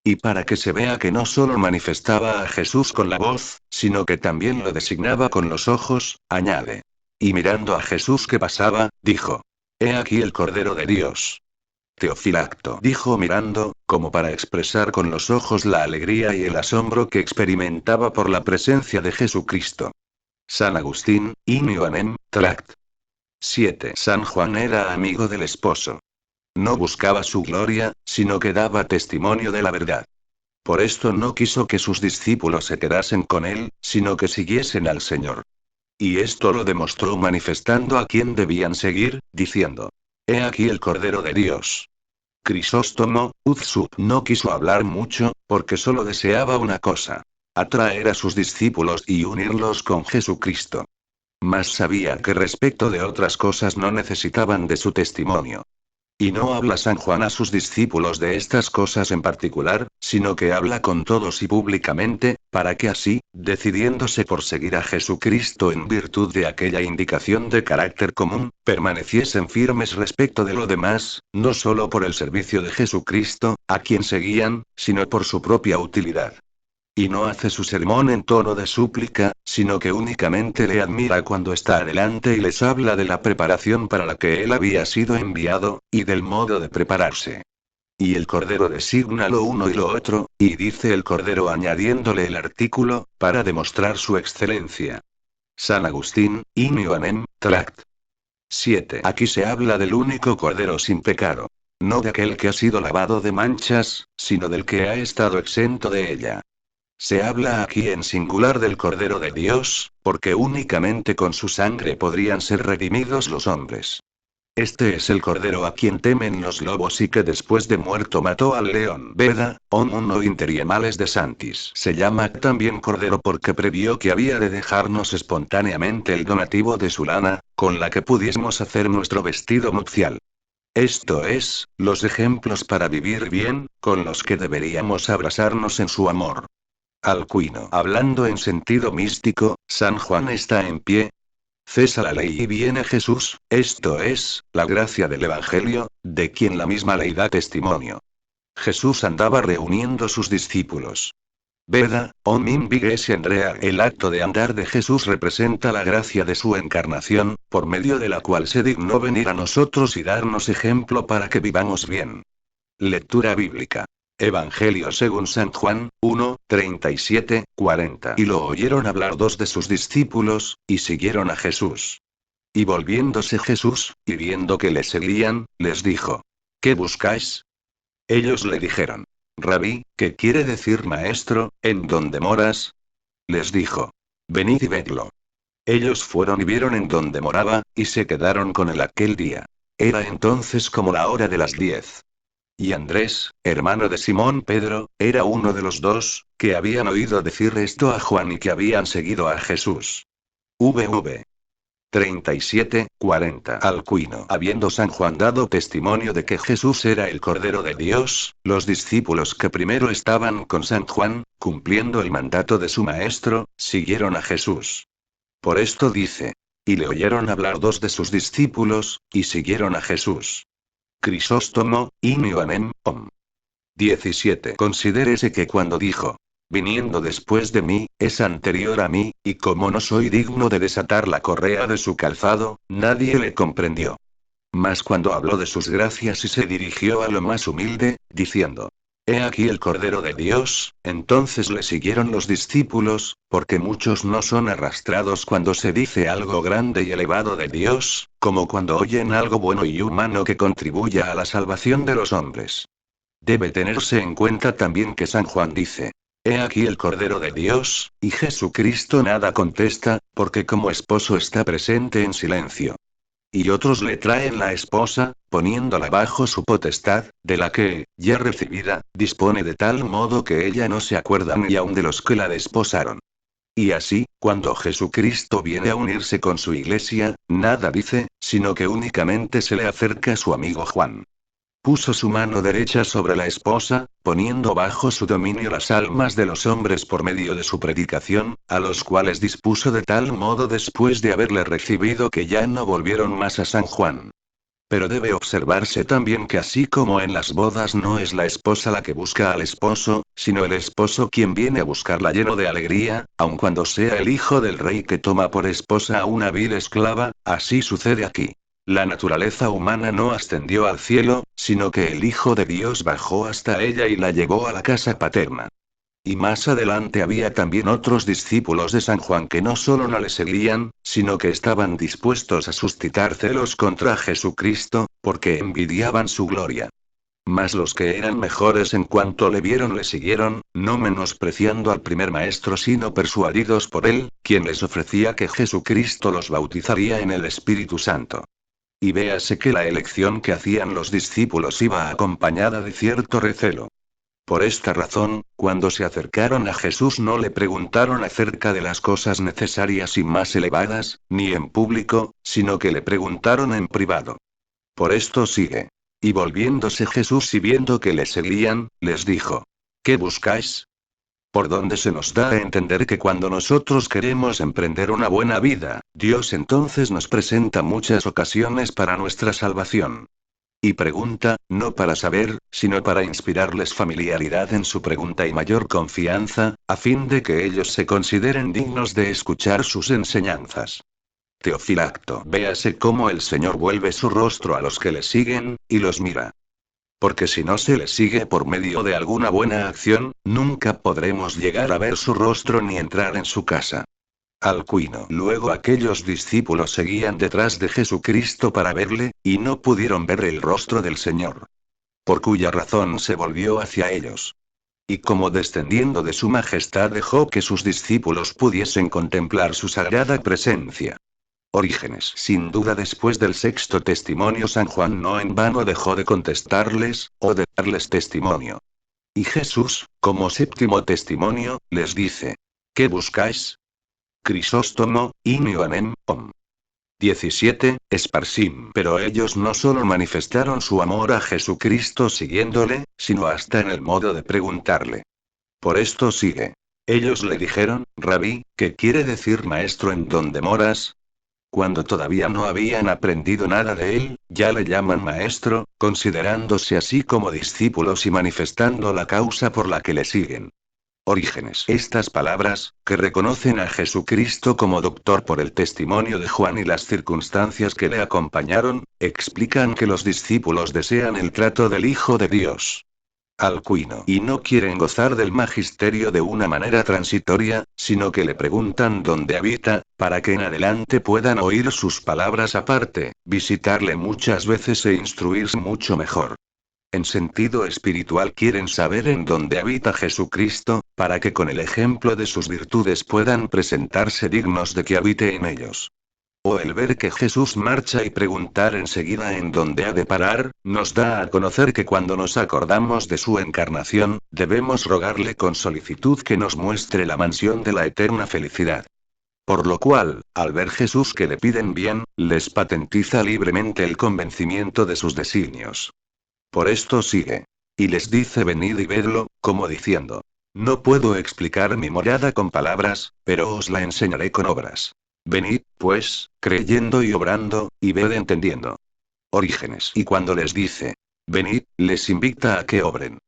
Y para que se vea que no solo manifestaba a Jesús con la voz, sino que también lo designaba con los ojos, añade. Y mirando a Jesús que pasaba, dijo: He aquí el Cordero de Dios. Teofilacto dijo mirando, como para expresar con los ojos la alegría y el asombro que experimentaba por la presencia de Jesucristo. San Agustín, Inioanem, Tract. 7. San Juan era amigo del esposo. No buscaba su gloria, sino que daba testimonio de la verdad. Por esto no quiso que sus discípulos se quedasen con él, sino que siguiesen al Señor. Y esto lo demostró manifestando a quién debían seguir, diciendo: He aquí el Cordero de Dios. Crisóstomo, Uzsub no quiso hablar mucho, porque solo deseaba una cosa: atraer a sus discípulos y unirlos con Jesucristo. Mas sabía que respecto de otras cosas no necesitaban de su testimonio. Y no habla San Juan a sus discípulos de estas cosas en particular, sino que habla con todos y públicamente, para que así, decidiéndose por seguir a Jesucristo en virtud de aquella indicación de carácter común, permaneciesen firmes respecto de lo demás, no solo por el servicio de Jesucristo, a quien seguían, sino por su propia utilidad. Y no hace su sermón en tono de súplica, sino que únicamente le admira cuando está adelante y les habla de la preparación para la que él había sido enviado, y del modo de prepararse. Y el Cordero designa lo uno y lo otro, y dice el Cordero añadiéndole el artículo, para demostrar su excelencia. San Agustín, Inioanem, Tract. 7. Aquí se habla del único Cordero sin pecado. No de aquel que ha sido lavado de manchas, sino del que ha estado exento de ella. Se habla aquí en singular del Cordero de Dios, porque únicamente con su sangre podrían ser redimidos los hombres. Este es el cordero a quien temen los lobos y que después de muerto mató al león. Veda, on uno interiemales de Santis. Se llama también cordero porque previó que había de dejarnos espontáneamente el donativo de su lana, con la que pudiésemos hacer nuestro vestido nupcial. Esto es, los ejemplos para vivir bien, con los que deberíamos abrazarnos en su amor. Alcuino. Hablando en sentido místico, San Juan está en pie. Cesa la ley y viene Jesús, esto es, la gracia del Evangelio, de quien la misma ley da testimonio. Jesús andaba reuniendo sus discípulos. Veda, omim viges Andrea. El acto de andar de Jesús representa la gracia de su encarnación, por medio de la cual se dignó venir a nosotros y darnos ejemplo para que vivamos bien. Lectura bíblica. Evangelio según San Juan, 1, 37, 40. Y lo oyeron hablar dos de sus discípulos, y siguieron a Jesús. Y volviéndose Jesús, y viendo que le seguían, les dijo: ¿Qué buscáis? Ellos le dijeron: Rabí, que quiere decir maestro, ¿en dónde moras? Les dijo: Venid y vedlo. Ellos fueron y vieron en dónde moraba, y se quedaron con él aquel día. Era entonces como la hora de las 10. Y Andrés, hermano de Simón Pedro, era uno de los dos, que habían oído decir esto a Juan y que habían seguido a Jesús. VV 37:40. Alcuino. Habiendo San Juan dado testimonio de que Jesús era el Cordero de Dios, los discípulos que primero estaban con San Juan, cumpliendo el mandato de su maestro, siguieron a Jesús. Por esto dice: y le oyeron hablar dos de sus discípulos, y siguieron a Jesús. Crisóstomo, Inioanem, Om. 17. Considérese que cuando dijo: viniendo después de mí, es anterior a mí, y como no soy digno de desatar la correa de su calzado, nadie le comprendió. Mas cuando habló de sus gracias y se dirigió a lo más humilde, diciendo: He aquí el Cordero de Dios, entonces le siguieron los discípulos, porque muchos no son arrastrados cuando se dice algo grande y elevado de Dios, como cuando oyen algo bueno y humano que contribuya a la salvación de los hombres. Debe tenerse en cuenta también que San Juan dice: He aquí el Cordero de Dios, y Jesucristo nada contesta, porque como esposo está presente en silencio. Y otros le traen la esposa, poniéndola bajo su potestad, de la que, ya recibida, dispone de tal modo que ella no se acuerda ni aun de los que la desposaron. Y así, cuando Jesucristo viene a unirse con su iglesia, nada dice, sino que únicamente se le acerca su amigo Juan. Puso su mano derecha sobre la esposa, poniendo bajo su dominio las almas de los hombres por medio de su predicación, a los cuales dispuso de tal modo después de haberle recibido que ya no volvieron más a San Juan. Pero debe observarse también que así como en las bodas no es la esposa la que busca al esposo, sino el esposo quien viene a buscarla lleno de alegría, aun cuando sea el hijo del rey que toma por esposa a una vil esclava, así sucede aquí. La naturaleza humana no ascendió al cielo, sino que el Hijo de Dios bajó hasta ella y la llevó a la casa paterna. Y más adelante había también otros discípulos de San Juan que no solo no le seguían, sino que estaban dispuestos a suscitar celos contra Jesucristo, porque envidiaban su gloria. Mas los que eran mejores en cuanto le vieron le siguieron, no menospreciando al primer maestro sino persuadidos por él, quien les ofrecía que Jesucristo los bautizaría en el Espíritu Santo. Y véase que la elección que hacían los discípulos iba acompañada de cierto recelo. Por esta razón, cuando se acercaron a Jesús no le preguntaron acerca de las cosas necesarias y más elevadas, ni en público, sino que le preguntaron en privado. Por esto sigue. Y volviéndose Jesús y viendo que le seguían, les dijo: ¿Qué buscáis? Por donde se nos da a entender que cuando nosotros queremos emprender una buena vida, Dios entonces nos presenta muchas ocasiones para nuestra salvación. Y pregunta, no para saber, sino para inspirarles familiaridad en su pregunta y mayor confianza, a fin de que ellos se consideren dignos de escuchar sus enseñanzas. Teofilacto. Véase cómo el Señor vuelve su rostro a los que le siguen, y los mira. Porque si no se le sigue por medio de alguna buena acción, nunca podremos llegar a ver su rostro ni entrar en su casa. Alcuino. Luego aquellos discípulos seguían detrás de Jesucristo para verle, y no pudieron ver el rostro del Señor. Por cuya razón se volvió hacia ellos. Y como descendiendo de su majestad dejó que sus discípulos pudiesen contemplar su sagrada presencia. Orígenes. Sin duda, después del sexto testimonio, San Juan no en vano dejó de contestarles, o de darles testimonio. Y Jesús, como séptimo testimonio, les dice: ¿qué buscáis? Crisóstomo, Inioanem, Om. 17. Esparsim. Pero ellos no solo manifestaron su amor a Jesucristo siguiéndole, sino hasta en el modo de preguntarle. Por esto sigue. Ellos le dijeron: Rabí, ¿qué quiere decir maestro en donde moras? Cuando todavía no habían aprendido nada de él, ya le llaman maestro, considerándose así como discípulos y manifestando la causa por la que le siguen. Orígenes. Estas palabras, que reconocen a Jesucristo como doctor por el testimonio de Juan y las circunstancias que le acompañaron, explican que los discípulos desean el trato del Hijo de Dios. Alcuino. Y no quieren gozar del magisterio de una manera transitoria, sino que le preguntan dónde habita, para que en adelante puedan oír sus palabras aparte, visitarle muchas veces e instruirse mucho mejor. En sentido espiritual quieren saber en dónde habita Jesucristo, para que con el ejemplo de sus virtudes puedan presentarse dignos de que habite en ellos. O el ver que Jesús marcha y preguntar enseguida en dónde ha de parar, nos da a conocer que cuando nos acordamos de su encarnación, debemos rogarle con solicitud que nos muestre la mansión de la eterna felicidad. Por lo cual, al ver Jesús que le piden bien, les patentiza libremente el convencimiento de sus designios. Por esto sigue. Y les dice: venid y vedlo, como diciendo: no puedo explicar mi morada con palabras, pero os la enseñaré con obras. Venid, pues, creyendo y obrando, y ved entendiendo. Orígenes. Y cuando les dice: venid, les invita a que obren.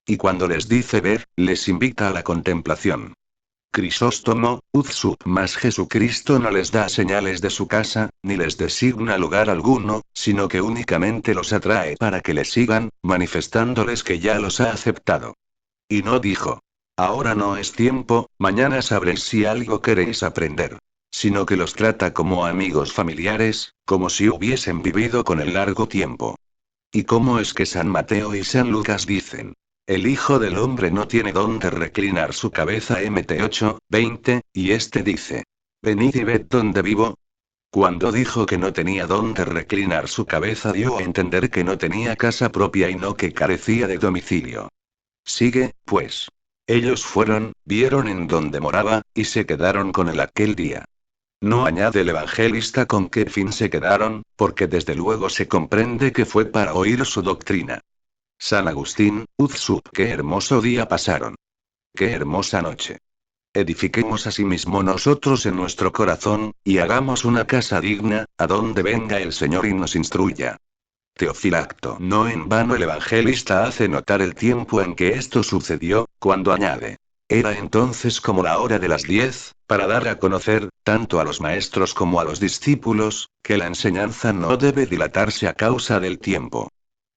Y cuando les dice ver, les invita a la contemplación. Crisóstomo, Uzsub. Mas Jesucristo no les da señales de su casa, ni les designa lugar alguno, sino que únicamente los atrae para que le sigan, manifestándoles que ya los ha aceptado. Y no dijo: ahora no es tiempo, mañana sabréis si algo queréis aprender. Sino que los trata como amigos familiares, como si hubiesen vivido con él largo tiempo. ¿Y cómo es que San Mateo y San Lucas dicen: el Hijo del Hombre no tiene dónde reclinar su cabeza? Mt 8, 20, y este dice: venid y ved dónde vivo. Cuando dijo que no tenía dónde reclinar su cabeza, dio a entender que no tenía casa propia y no que carecía de domicilio. Sigue, pues. Ellos fueron, vieron en dónde moraba, y se quedaron con él aquel día. No añade el evangelista con qué fin se quedaron, porque desde luego se comprende que fue para oír su doctrina. San Agustín, Uzsub. Qué hermoso día pasaron. Qué hermosa noche. Edifiquemos asimismo nosotros en nuestro corazón, y hagamos una casa digna, a donde venga el Señor y nos instruya. Teofilacto. No en vano el evangelista hace notar el tiempo en que esto sucedió, cuando añade: era entonces como la hora de las 10, para dar a conocer, tanto a los maestros como a los discípulos, que la enseñanza no debe dilatarse a causa del tiempo.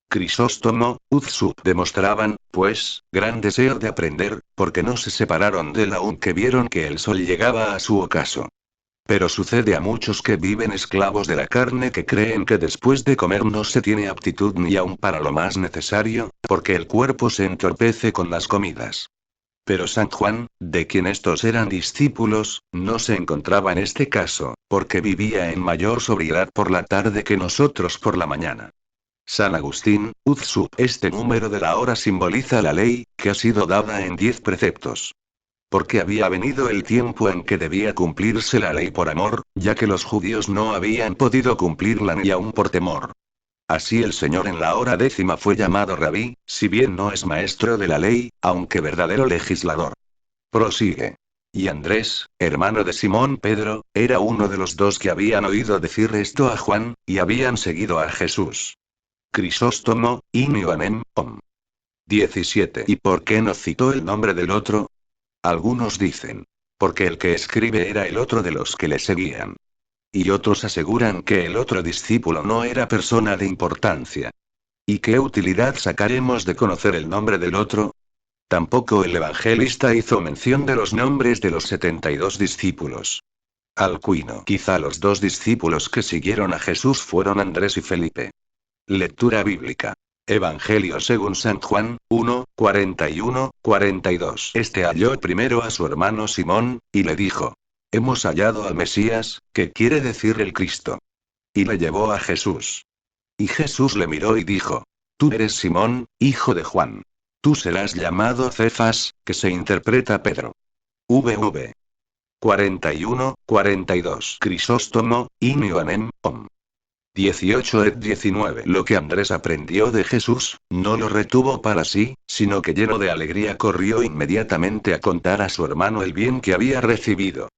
Crisóstomo, Uzsub. Demostraban, pues, gran deseo de aprender, porque no se separaron de él aunque vieron que el sol llegaba a su ocaso. Pero sucede a muchos que viven esclavos de la carne, que creen que después de comer no se tiene aptitud ni aun para lo más necesario, porque el cuerpo se entorpece con las comidas. Pero San Juan, de quien estos eran discípulos, no se encontraba en este caso, porque vivía en mayor sobriedad por la tarde que nosotros por la mañana. San Agustín, Uzsub. Este número de la hora simboliza la ley, que ha sido dada en 10 preceptos. Porque había venido el tiempo en que debía cumplirse la ley por amor, ya que los judíos no habían podido cumplirla ni aun por temor. Así el Señor en la hora 10ª fue llamado Rabí, si bien no es maestro de la ley, aunque verdadero legislador. Prosigue. Y Andrés, hermano de Simón Pedro, era uno de los dos que habían oído decir esto a Juan, y habían seguido a Jesús. Crisóstomo, Inioanem, Om. 17. ¿Y por qué no citó el nombre del otro? Algunos dicen: porque el que escribe era el otro de los que le seguían. Y otros aseguran que el otro discípulo no era persona de importancia. ¿Y qué utilidad sacaremos de conocer el nombre del otro? Tampoco el evangelista hizo mención de los nombres de los 72 discípulos. Alcuino. Quizá los 2 discípulos que siguieron a Jesús fueron Andrés y Felipe. Lectura bíblica. Evangelio según San Juan, 1, 41, 42. Este halló primero a su hermano Simón, y le dijo: hemos hallado al Mesías, que quiere decir el Cristo. Y le llevó a Jesús. Y Jesús le miró y dijo: Tú eres Simón, hijo de Juan. Tú serás llamado Cefas, que se interpreta Pedro. VV 41-42 Crisóstomo, Inioanem, Om. 18 et 19 Lo que Andrés aprendió de Jesús, no lo retuvo para sí, sino que lleno de alegría corrió inmediatamente a contar a su hermano el bien que había recibido.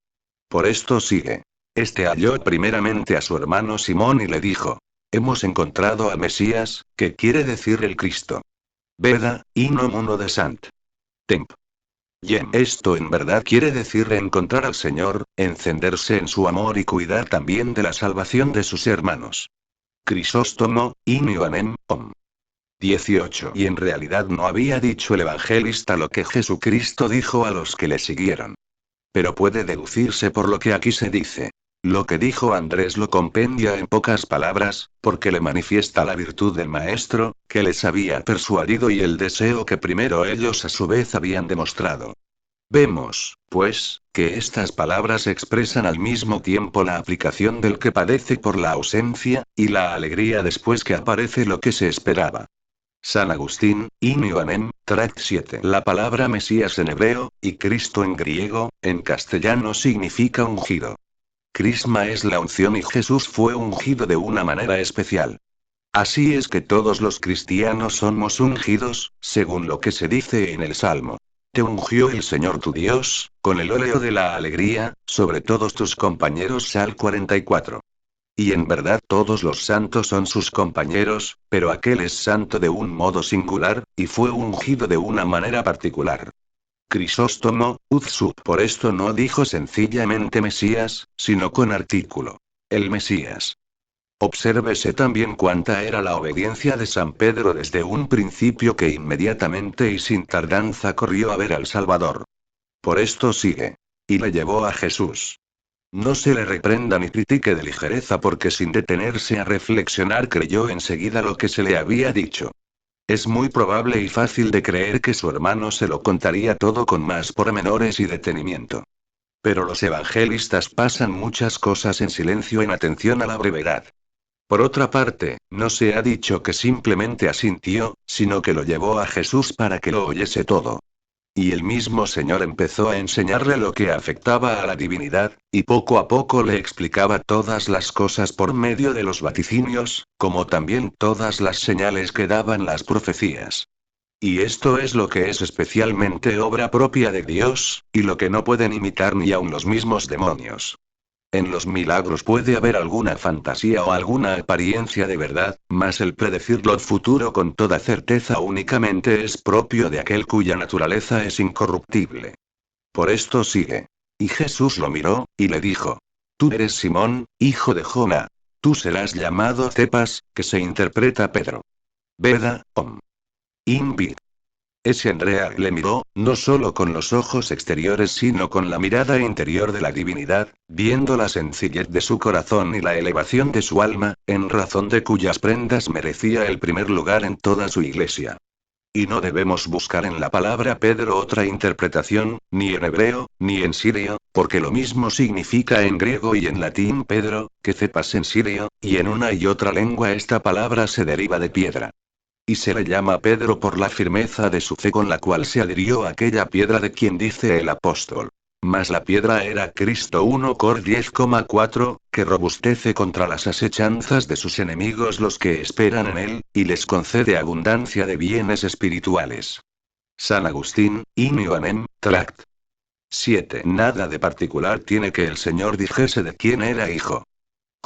Por esto sigue. Este halló primeramente a su hermano Simón y le dijo: Hemos encontrado al Mesías, que quiere decir el Cristo. Veda, Inno Muno de Sant. Temp. Yem. Esto en verdad quiere decir encontrar al Señor, encenderse en su amor y cuidar también de la salvación de sus hermanos. Crisóstomo, Inioanem, Om. 18 Y en realidad no había dicho el evangelista lo que Jesucristo dijo a los que le siguieron. Pero puede deducirse por lo que aquí se dice. Lo que dijo Andrés lo compendia en pocas palabras, porque le manifiesta la virtud del Maestro, que les había persuadido y el deseo que primero ellos a su vez habían demostrado. Vemos, pues, que estas palabras expresan al mismo tiempo la aplicación del que padece por la ausencia, y la alegría después que aparece lo que se esperaba. San Agustín, Inioanem, Tract 7. La palabra Mesías en hebreo, y Cristo en griego, en castellano significa ungido. Crisma es la unción y Jesús fue ungido de una manera especial. Así es que todos los cristianos somos ungidos, según lo que se dice en el Salmo. Te ungió el Señor tu Dios, con el óleo de la alegría, sobre todos tus compañeros. Sal 44. Y en verdad todos los santos son sus compañeros, pero aquel es santo de un modo singular, y fue ungido de una manera particular. Crisóstomo, Uzsup. Por esto no dijo sencillamente Mesías, sino con artículo. El Mesías. Obsérvese también cuánta era la obediencia de San Pedro desde un principio, que inmediatamente y sin tardanza corrió a ver al Salvador. Por esto sigue. Y le llevó a Jesús. No se le reprenda ni critique de ligereza, porque sin detenerse a reflexionar creyó enseguida lo que se le había dicho. Es muy probable y fácil de creer que su hermano se lo contaría todo con más pormenores y detenimiento. Pero los evangelistas pasan muchas cosas en silencio en atención a la brevedad. Por otra parte, no se ha dicho que simplemente asintió, sino que lo llevó a Jesús para que lo oyese todo. Y el mismo Señor empezó a enseñarle lo que afectaba a la divinidad, y poco a poco le explicaba todas las cosas por medio de los vaticinios, como también todas las señales que daban las profecías. Y esto es lo que es especialmente obra propia de Dios, y lo que no pueden imitar ni aun los mismos demonios. En los milagros puede haber alguna fantasía o alguna apariencia de verdad, mas el predecir lo futuro con toda certeza únicamente es propio de aquel cuya naturaleza es incorruptible. Por esto sigue. Y Jesús lo miró, y le dijo: Tú eres Simón, hijo de Jona. Tú serás llamado Cepas, que se interpreta Pedro. Veda, Om. Invid. Ese Andrea le miró, no solo con los ojos exteriores sino con la mirada interior de la divinidad, viendo la sencillez de su corazón y la elevación de su alma, en razón de cuyas prendas merecía el primer lugar en toda su iglesia. Y no debemos buscar en la palabra Pedro otra interpretación, ni en hebreo, ni en sirio, porque lo mismo significa en griego y en latín Pedro, que cepas en sirio, y en una y otra lengua esta palabra se deriva de piedra. Y se le llama Pedro por la firmeza de su fe con la cual se adhirió a aquella piedra de quien dice el apóstol. Mas la piedra era Cristo 1 Cor 10,4, que robustece contra las asechanzas de sus enemigos los que esperan en él, y les concede abundancia de bienes espirituales. San Agustín, Inioanem, Tract 7. Nada de particular tiene que el Señor dijese de quién era hijo.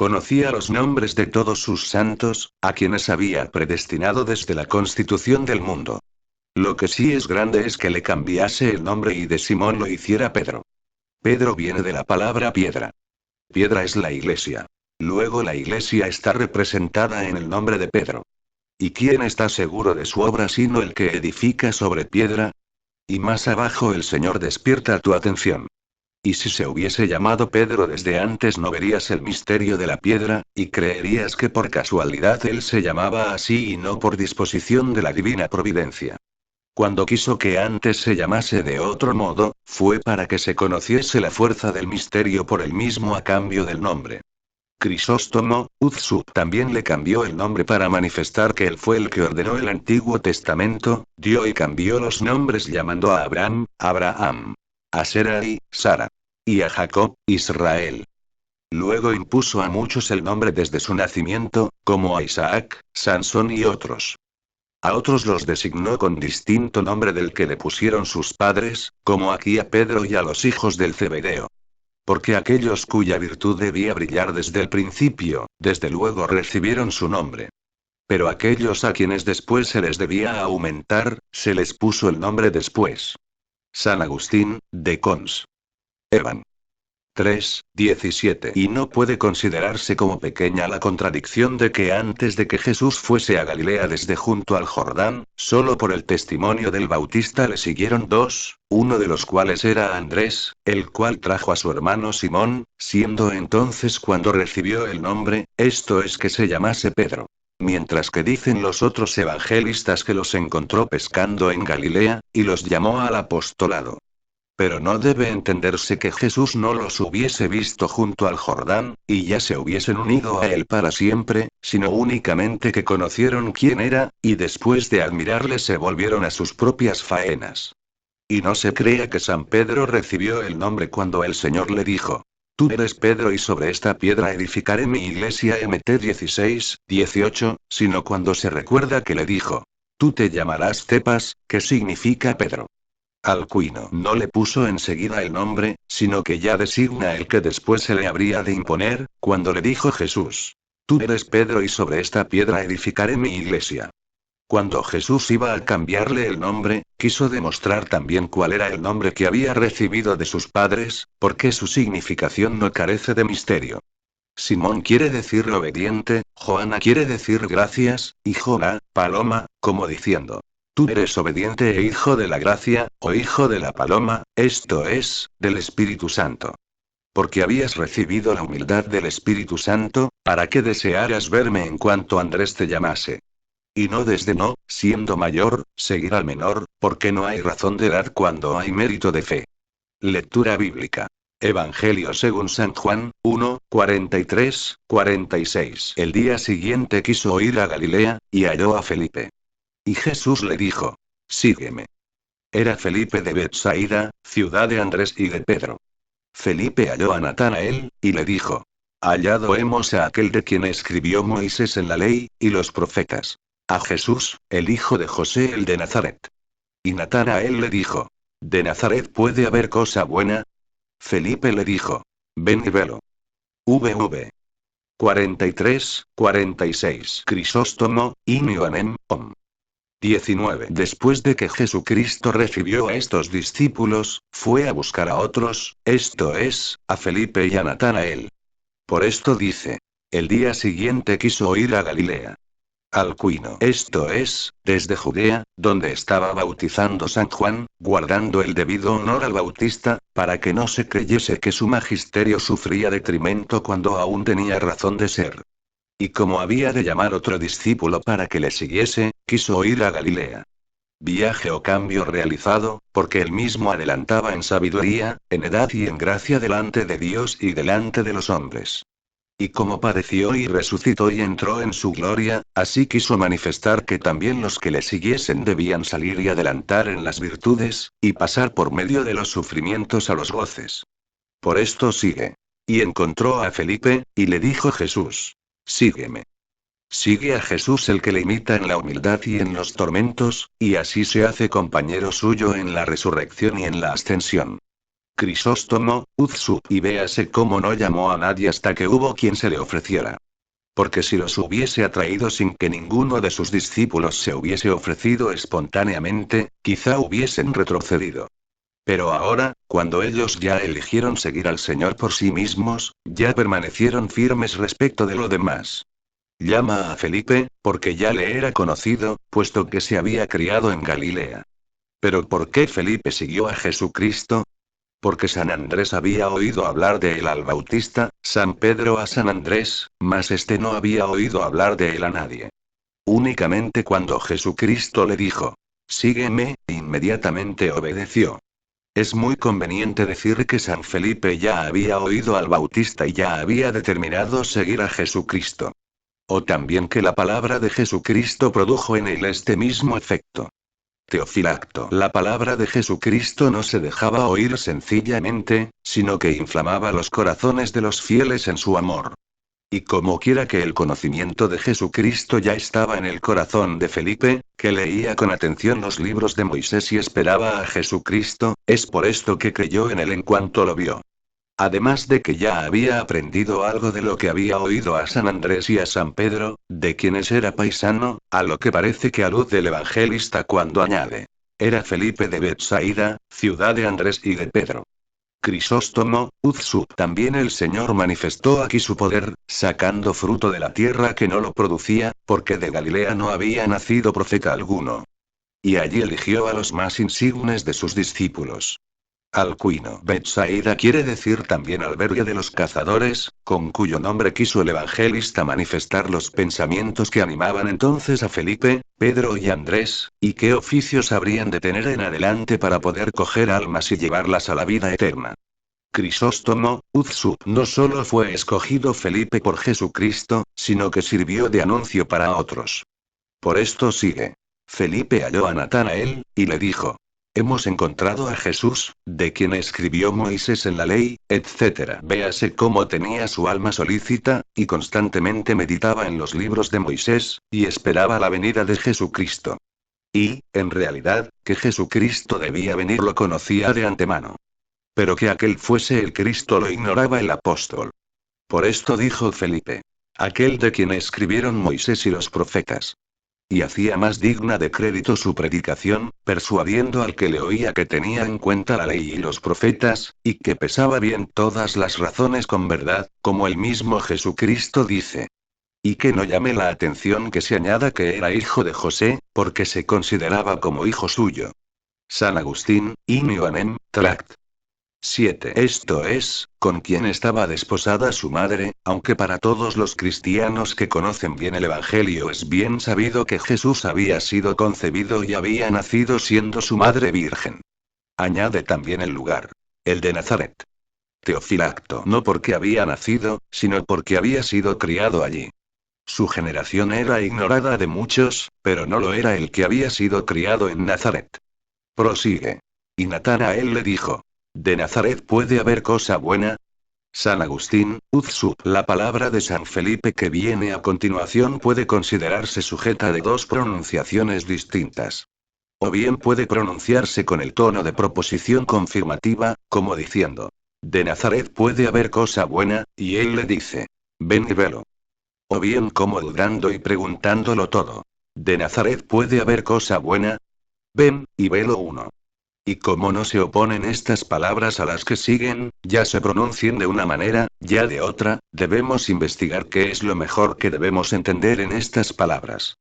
Conocía los nombres de todos sus santos, a quienes había predestinado desde la constitución del mundo. Lo que sí es grande es que le cambiase el nombre y de Simón lo hiciera Pedro. Pedro viene de la palabra piedra. Piedra es la iglesia. Luego la iglesia está representada en el nombre de Pedro. ¿Y quién está seguro de su obra sino el que edifica sobre piedra? Y más abajo el Señor despierta tu atención. Y si se hubiese llamado Pedro desde antes no verías el misterio de la piedra, y creerías que por casualidad él se llamaba así y no por disposición de la divina providencia. Cuando quiso que antes se llamase de otro modo, fue para que se conociese la fuerza del misterio por él mismo a cambio del nombre. Crisóstomo, Uzzub también le cambió el nombre para manifestar que él fue el que ordenó el Antiguo Testamento, dio y cambió los nombres llamando a Abraham, Abraham. A Sarai, Sara. Y a Jacob, Israel. Luego impuso a muchos el nombre desde su nacimiento, como a Isaac, Sansón y otros. A otros los designó con distinto nombre del que le pusieron sus padres, como aquí a Pedro y a los hijos del Zebedeo. Porque aquellos cuya virtud debía brillar desde el principio, desde luego recibieron su nombre. Pero aquellos a quienes después se les debía aumentar, se les puso el nombre después. San Agustín, de Cons. Evan. 3:17. Y no puede considerarse como pequeña la contradicción de que antes de que Jesús fuese a Galilea desde junto al Jordán, solo por el testimonio del Bautista le siguieron dos, uno de los cuales era Andrés, el cual trajo a su hermano Simón, siendo entonces cuando recibió el nombre, esto es que se llamase Pedro. Mientras que dicen los otros evangelistas que los encontró pescando en Galilea, y los llamó al apostolado. Pero no debe entenderse que Jesús no los hubiese visto junto al Jordán, y ya se hubiesen unido a él para siempre, sino únicamente que conocieron quién era, y después de admirarle se volvieron a sus propias faenas. Y no se crea que San Pedro recibió el nombre cuando el Señor le dijo: Tú eres Pedro y sobre esta piedra edificaré mi iglesia Mt 16:18, sino cuando se recuerda que le dijo: Tú te llamarás Cepas, que significa Pedro. Alcuino no le puso enseguida el nombre, sino que ya designa el que después se le habría de imponer, cuando le dijo Jesús: Tú eres Pedro y sobre esta piedra edificaré mi iglesia. Cuando Jesús iba a cambiarle el nombre, quiso demostrar también cuál era el nombre que había recibido de sus padres, porque su significación no carece de misterio. Simón quiere decir obediente, Joana quiere decir gracias, y Jona, paloma, como diciendo: Tú eres obediente e hijo de la gracia, o hijo de la paloma, esto es, del Espíritu Santo. Porque habías recibido la humildad del Espíritu Santo, para que desearas verme en cuanto Andrés te llamase. Y no desde no, siendo mayor, seguir al menor, porque no hay razón de edad cuando hay mérito de fe. Lectura bíblica. Evangelio según San Juan, 1:43-46. El día siguiente quiso ir a Galilea, y halló a Felipe. Y Jesús le dijo: Sígueme. Era Felipe de Betsaida, ciudad de Andrés y de Pedro. Felipe halló a Natanael, y le dijo: Hallado hemos a aquel de quien escribió Moisés en la ley, y los profetas. A Jesús, el hijo de José el de Nazaret. Y Natanael le dijo: ¿De Nazaret puede haber cosa buena? Felipe le dijo: Ven y velo. VV 43-46. Crisóstomo, Inioanem, Om. 19. Después de que Jesucristo recibió a estos discípulos, fue a buscar a otros, esto es, a Felipe y a Natanael. Por esto dice: el día siguiente quiso ir a Galilea. Alcuino. Esto es, desde Judea, donde estaba bautizando San Juan, guardando el debido honor al Bautista, para que no se creyese que su magisterio sufría detrimento cuando aún tenía razón de ser. Y como había de llamar otro discípulo para que le siguiese, quiso ir a Galilea. Viaje o cambio realizado, porque él mismo adelantaba en sabiduría, en edad y en gracia delante de Dios y delante de los hombres. Y como padeció y resucitó y entró en su gloria, así quiso manifestar que también los que le siguiesen debían salir y adelantar en las virtudes, y pasar por medio de los sufrimientos a los goces. Por esto sigue. Y encontró a Felipe, y le dijo Jesús: Sígueme. Sigue a Jesús el que le imita en la humildad y en los tormentos, y así se hace compañero suyo en la resurrección y en la ascensión. Crisóstomo, Uzzub. Y véase cómo no llamó a nadie hasta que hubo quien se le ofreciera. Porque si los hubiese atraído sin que ninguno de sus discípulos se hubiese ofrecido espontáneamente, quizá hubiesen retrocedido. Pero ahora, cuando ellos ya eligieron seguir al Señor por sí mismos, ya permanecieron firmes respecto de lo demás. Llama a Felipe, porque ya le era conocido, puesto que se había criado en Galilea. Pero ¿por qué Felipe siguió a Jesucristo? Porque San Andrés había oído hablar de él al Bautista, San Pedro a San Andrés, mas este no había oído hablar de él a nadie. Únicamente cuando Jesucristo le dijo: Sígueme, e inmediatamente obedeció. Es muy conveniente decir que San Felipe ya había oído al Bautista y ya había determinado seguir a Jesucristo. O también que la palabra de Jesucristo produjo en él este mismo efecto. Teofilacto. La palabra de Jesucristo no se dejaba oír sencillamente, sino que inflamaba los corazones de los fieles en su amor. Y como quiera que el conocimiento de Jesucristo ya estaba en el corazón de Felipe, que leía con atención los libros de Moisés y esperaba a Jesucristo, es por esto que creyó en él en cuanto lo vio. Además de que ya había aprendido algo de lo que había oído a San Andrés y a San Pedro, de quienes era paisano, a lo que parece que alude el evangelista cuando añade: era Felipe de Betsaida, ciudad de Andrés y de Pedro. Crisóstomo, Uzsub. También el Señor manifestó aquí su poder, sacando fruto de la tierra que no lo producía, porque de Galilea no había nacido profeta alguno. Y allí eligió a los más insignes de sus discípulos. Alcuino. Betsaida quiere decir también albergue de los cazadores, con cuyo nombre quiso el evangelista manifestar los pensamientos que animaban entonces a Felipe, Pedro y Andrés, y qué oficios habrían de tener en adelante para poder coger almas y llevarlas a la vida eterna. Crisóstomo, Uzsub. No solo fue escogido Felipe por Jesucristo, sino que sirvió de anuncio para otros. Por esto sigue. Felipe halló a Natanael, y le dijo: hemos encontrado a Jesús, de quien escribió Moisés en la ley, etc. Véase cómo tenía su alma solícita, y constantemente meditaba en los libros de Moisés, y esperaba la venida de Jesucristo. Y, en realidad, que Jesucristo debía venir lo conocía de antemano. Pero que aquel fuese el Cristo lo ignoraba el apóstol. Por esto dijo Felipe: aquel de quien escribieron Moisés y los profetas. Y hacía más digna de crédito su predicación, persuadiendo al que le oía que tenía en cuenta la ley y los profetas, y que pesaba bien todas las razones con verdad, como el mismo Jesucristo dice. Y que no llame la atención que se añada que era hijo de José, porque se consideraba como hijo suyo. San Agustín, In Ioannem, Tract. 7. Esto es, con quien estaba desposada su madre, aunque para todos los cristianos que conocen bien el Evangelio es bien sabido que Jesús había sido concebido y había nacido siendo su madre virgen. Añade también el lugar: el de Nazaret. Teofilacto. No porque había nacido, sino porque había sido criado allí. Su generación era ignorada de muchos, pero no lo era el que había sido criado en Nazaret. Prosigue. Y Natanael le dijo: ¿de Nazaret puede haber cosa buena? San Agustín, Uzsub. La palabra de San Felipe que viene a continuación puede considerarse sujeta de dos pronunciaciones distintas. O bien puede pronunciarse con el tono de proposición confirmativa, como diciendo: de Nazaret puede haber cosa buena, y él le dice: ven y velo. O bien como dudando y preguntándolo todo: ¿de Nazaret puede haber cosa buena? Ven, y velo uno. Y como no se oponen estas palabras a las que siguen, ya se pronuncien de una manera, ya de otra, debemos investigar qué es lo mejor que debemos entender en estas palabras.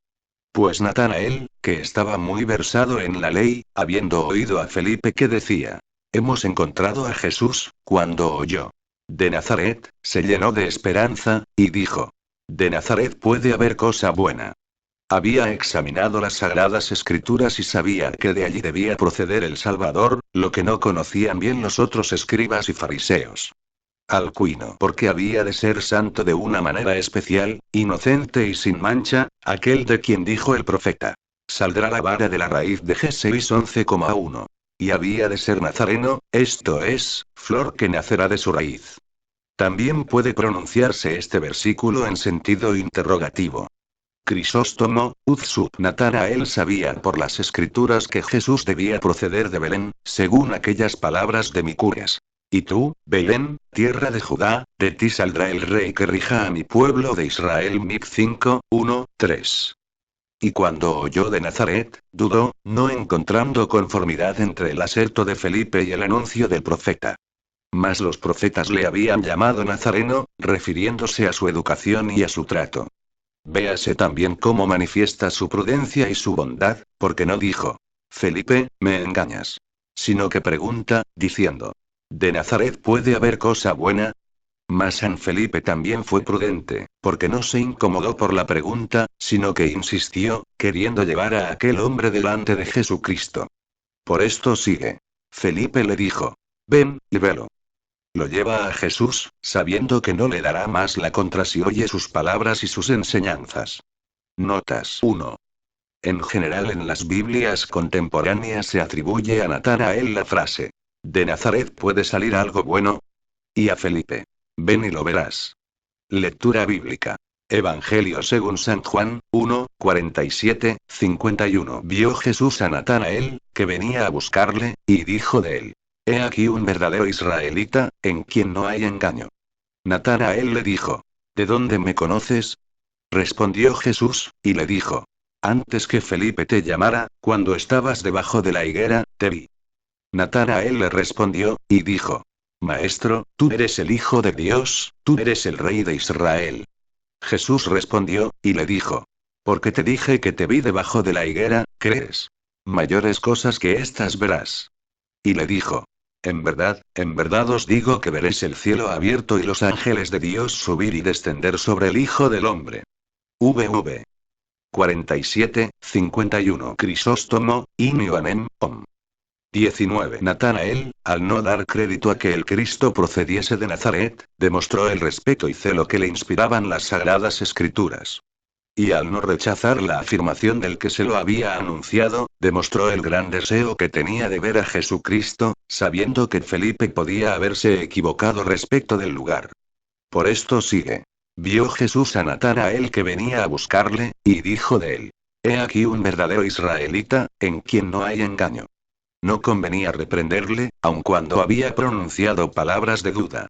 Pues Natanael, que estaba muy versado en la ley, habiendo oído a Felipe que decía: hemos encontrado a Jesús, cuando oyó de Nazaret, se llenó de esperanza, y dijo: de Nazaret puede haber cosa buena. Había examinado las sagradas escrituras y sabía que de allí debía proceder el Salvador, lo que no conocían bien los otros escribas y fariseos. Alcuino. Porque había de ser santo de una manera especial, inocente y sin mancha, aquel de quien dijo el profeta: saldrá la vara de la raíz de Géseis 11,1. Y había de ser nazareno, esto es, flor que nacerá de su raíz. También puede pronunciarse este versículo en sentido interrogativo. Crisóstomo, Uzsub. Natanael sabía por las escrituras que Jesús debía proceder de Belén, según aquellas palabras de Micurías: y tú, Belén, tierra de Judá, de ti saldrá el rey que rija a mi pueblo de Israel. Mic 5, 1, 3. Y cuando oyó de Nazaret, dudó, no encontrando conformidad entre el aserto de Felipe y el anuncio del profeta. Mas los profetas le habían llamado Nazareno, refiriéndose a su educación y a su trato. Véase también cómo manifiesta su prudencia y su bondad, porque no dijo: Felipe, me engañas. Sino que pregunta, diciendo: ¿de Nazaret puede haber cosa buena? Mas San Felipe también fue prudente, porque no se incomodó por la pregunta, sino que insistió, queriendo llevar a aquel hombre delante de Jesucristo. Por esto sigue. Felipe le dijo: ven, y velo. Lo lleva a Jesús, sabiendo que no le dará más la contra si oye sus palabras y sus enseñanzas. Notas 1. En general en las Biblias contemporáneas se atribuye a Natanael la frase: ¿de Nazaret puede salir algo bueno? Y a Felipe: ven y lo verás. Lectura bíblica. Evangelio según San Juan, 1, 47, 51. Vio Jesús a Natanael, que venía a buscarle, y dijo de él: He aquí un verdadero israelita, en quien no hay engaño. Natanael le dijo: ¿de dónde me conoces? Respondió Jesús, y le dijo: antes que Felipe te llamara, cuando estabas debajo de la higuera, te vi. Natanael le respondió, y dijo: Maestro, tú eres el Hijo de Dios, tú eres el Rey de Israel. Jesús respondió, y le dijo: porque te dije que te vi debajo de la higuera, ¿crees? Mayores cosas que estas verás. Y le dijo: en verdad os digo que veréis el cielo abierto y los ángeles de Dios subir y descender sobre el Hijo del Hombre. VV 47, 51. Crisóstomo, Inioanem, Om. 19. Natanael, al no dar crédito a que el Cristo procediese de Nazaret, demostró el respeto y celo que le inspiraban las sagradas escrituras. Y al no rechazar la afirmación del que se lo había anunciado, demostró el gran deseo que tenía de ver a Jesucristo, sabiendo que Felipe podía haberse equivocado respecto del lugar. Por esto sigue. Vio Jesús a Natanael que venía a buscarle, y dijo de él: He aquí un verdadero israelita, en quien no hay engaño. No convenía reprenderle, aun cuando había pronunciado palabras de duda.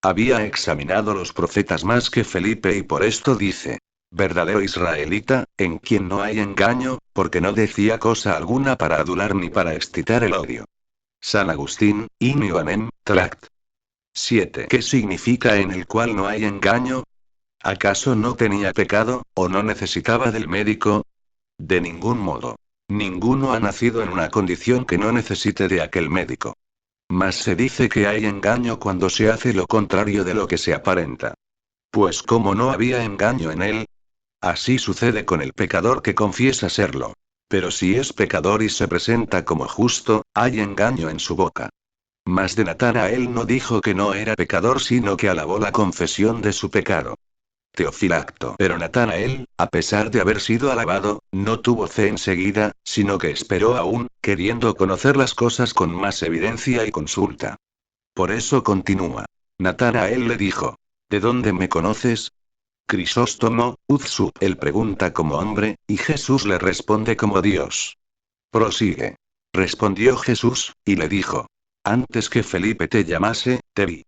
Había examinado los profetas más que Felipe y por esto dice: verdadero israelita, en quien no hay engaño, porque no decía cosa alguna para adular ni para excitar el odio. San Agustín, Inioanem, Tract. 7. ¿Qué significa en el cual no hay engaño? ¿Acaso no tenía pecado, o no necesitaba del médico? De ningún modo. Ninguno ha nacido en una condición que no necesite de aquel médico. Mas se dice que hay engaño cuando se hace lo contrario de lo que se aparenta. Pues como no había engaño en él, así sucede con el pecador que confiesa serlo. Pero si es pecador y se presenta como justo, hay engaño en su boca. Mas de Natanael no dijo que no era pecador, sino que alabó la confesión de su pecado. Teofilacto. Pero Natanael, a pesar de haber sido alabado, no tuvo fe enseguida, sino que esperó aún, queriendo conocer las cosas con más evidencia y consulta. Por eso continúa. Natanael le dijo: ¿de dónde me conoces? Crisóstomo, Uzsup. Él pregunta como hombre, y Jesús le responde como Dios. Prosigue. Respondió Jesús, y le dijo: antes que Felipe te llamase, te vi.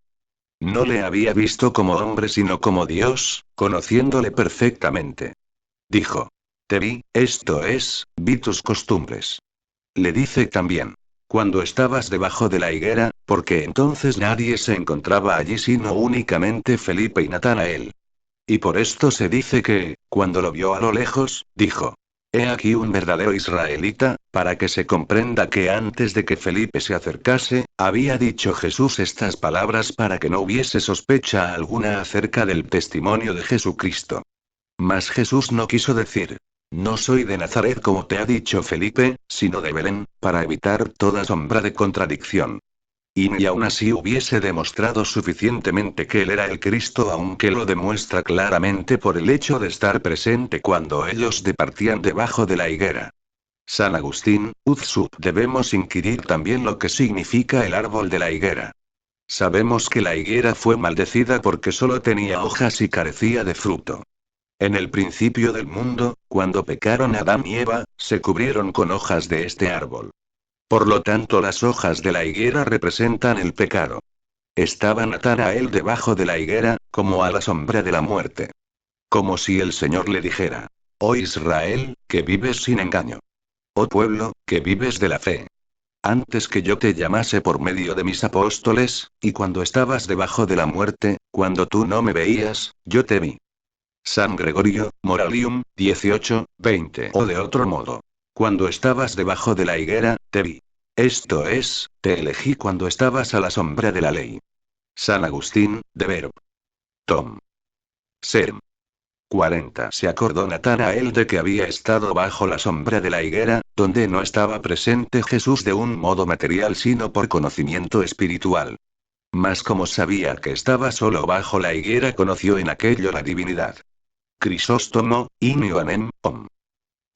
No le había visto como hombre sino como Dios, conociéndole perfectamente. Dijo: te vi, esto es, vi tus costumbres. Le dice también: cuando estabas debajo de la higuera, porque entonces nadie se encontraba allí sino únicamente Felipe y Natanael. Y por esto se dice que, cuando lo vio a lo lejos, dijo: He aquí un verdadero israelita, para que se comprenda que antes de que Felipe se acercase, había dicho Jesús estas palabras para que no hubiese sospecha alguna acerca del testimonio de Jesucristo. Mas Jesús no quiso decir: no soy de Nazaret como te ha dicho Felipe, sino de Belén, para evitar toda sombra de contradicción. Y ni aun así hubiese demostrado suficientemente que él era el Cristo, aunque lo demuestra claramente por el hecho de estar presente cuando ellos departían debajo de la higuera. San Agustín, Uzsup. Debemos inquirir también lo que significa el árbol de la higuera. Sabemos que la higuera fue maldecida porque solo tenía hojas y carecía de fruto. En el principio del mundo, cuando pecaron Adán y Eva, se cubrieron con hojas de este árbol. Por lo tanto, las hojas de la higuera representan el pecado. Estaba Natanael debajo de la higuera, como a la sombra de la muerte. Como si el Señor le dijera: Oh Israel, que vives sin engaño. Oh pueblo, que vives de la fe. Antes que yo te llamase por medio de mis apóstoles, y cuando estabas debajo de la muerte, cuando tú no me veías, yo te vi. San Gregorio, Moralium, 18, 20. O de otro modo: cuando estabas debajo de la higuera, te vi. Esto es, te elegí cuando estabas a la sombra de la ley. San Agustín, de Verb. Tom. Ser. 40. Se acordó Natanael de que había estado bajo la sombra de la higuera, donde no estaba presente Jesús de un modo material sino por conocimiento espiritual. Mas como sabía que estaba solo bajo la higuera, conoció en aquello la divinidad. Crisóstomo, Inioanem, Om.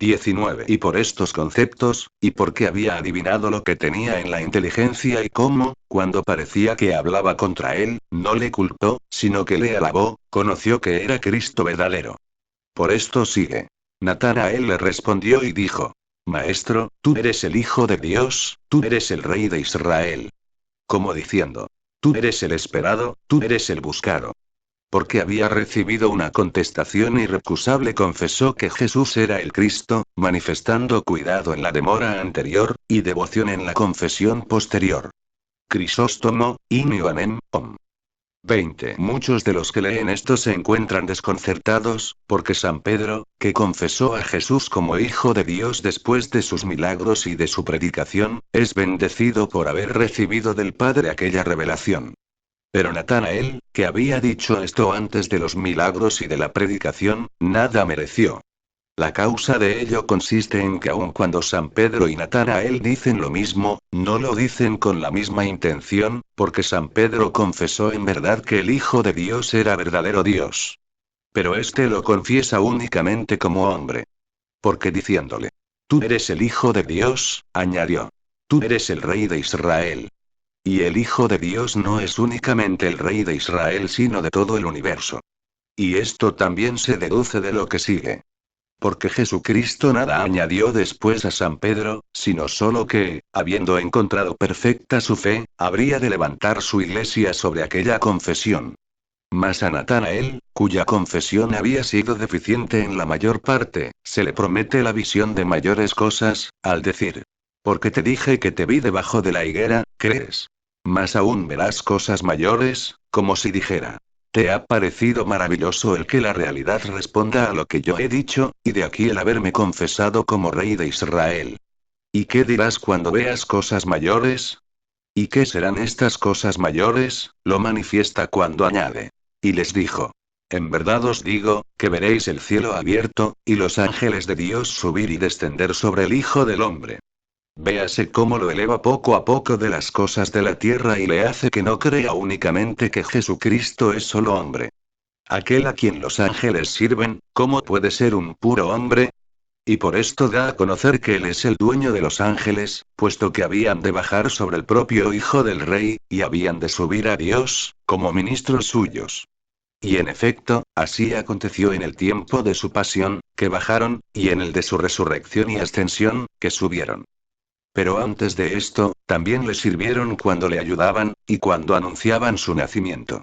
19. Y por estos conceptos, y porque había adivinado lo que tenía en la inteligencia y cómo, cuando parecía que hablaba contra él, no le culpó, sino que le alabó, conoció que era Cristo verdadero. Por esto sigue. Natanael le respondió y dijo: Maestro, tú eres el Hijo de Dios, tú eres el Rey de Israel. Como diciendo: Tú eres el esperado, tú eres el buscado. Porque había recibido una contestación irrecusable, confesó que Jesús era el Cristo, manifestando cuidado en la demora anterior, y devoción en la confesión posterior. Crisóstomo, Inioanem, Om. 20. Muchos de los que leen esto se encuentran desconcertados, porque San Pedro, que confesó a Jesús como Hijo de Dios después de sus milagros y de su predicación, es bendecido por haber recibido del Padre aquella revelación. Pero Natanael, que había dicho esto antes de los milagros y de la predicación, nada mereció. La causa de ello consiste en que aun cuando San Pedro y Natanael dicen lo mismo, no lo dicen con la misma intención, porque San Pedro confesó en verdad que el Hijo de Dios era verdadero Dios. Pero éste lo confiesa únicamente como hombre. Porque diciéndole: Tú eres el Hijo de Dios, añadió: Tú eres el Rey de Israel. Y el Hijo de Dios no es únicamente el Rey de Israel sino de todo el universo. Y esto también se deduce de lo que sigue. Porque Jesucristo nada añadió después a San Pedro, sino solo que, habiendo encontrado perfecta su fe, habría de levantar su iglesia sobre aquella confesión. Mas a Natanael, cuya confesión había sido deficiente en la mayor parte, se le promete la visión de mayores cosas, al decir: Porque te dije que te vi debajo de la higuera, ¿crees? Mas aún verás cosas mayores, como si dijera: ¿Te ha parecido maravilloso el que la realidad responda a lo que yo he dicho, y de aquí el haberme confesado como Rey de Israel? ¿Y qué dirás cuando veas cosas mayores? ¿Y qué serán estas cosas mayores? Lo manifiesta cuando añade: Y les dijo: En verdad os digo, que veréis el cielo abierto, y los ángeles de Dios subir y descender sobre el Hijo del Hombre. Véase cómo lo eleva poco a poco de las cosas de la tierra y le hace que no crea únicamente que Jesucristo es solo hombre. Aquel a quien los ángeles sirven, ¿cómo puede ser un puro hombre? Y por esto da a conocer que él es el dueño de los ángeles, puesto que habían de bajar sobre el propio Hijo del Rey, y habían de subir a Dios, como ministros suyos. Y en efecto, así aconteció en el tiempo de su pasión, que bajaron, y en el de su resurrección y ascensión, que subieron. Pero antes de esto, también le sirvieron cuando le ayudaban, y cuando anunciaban su nacimiento.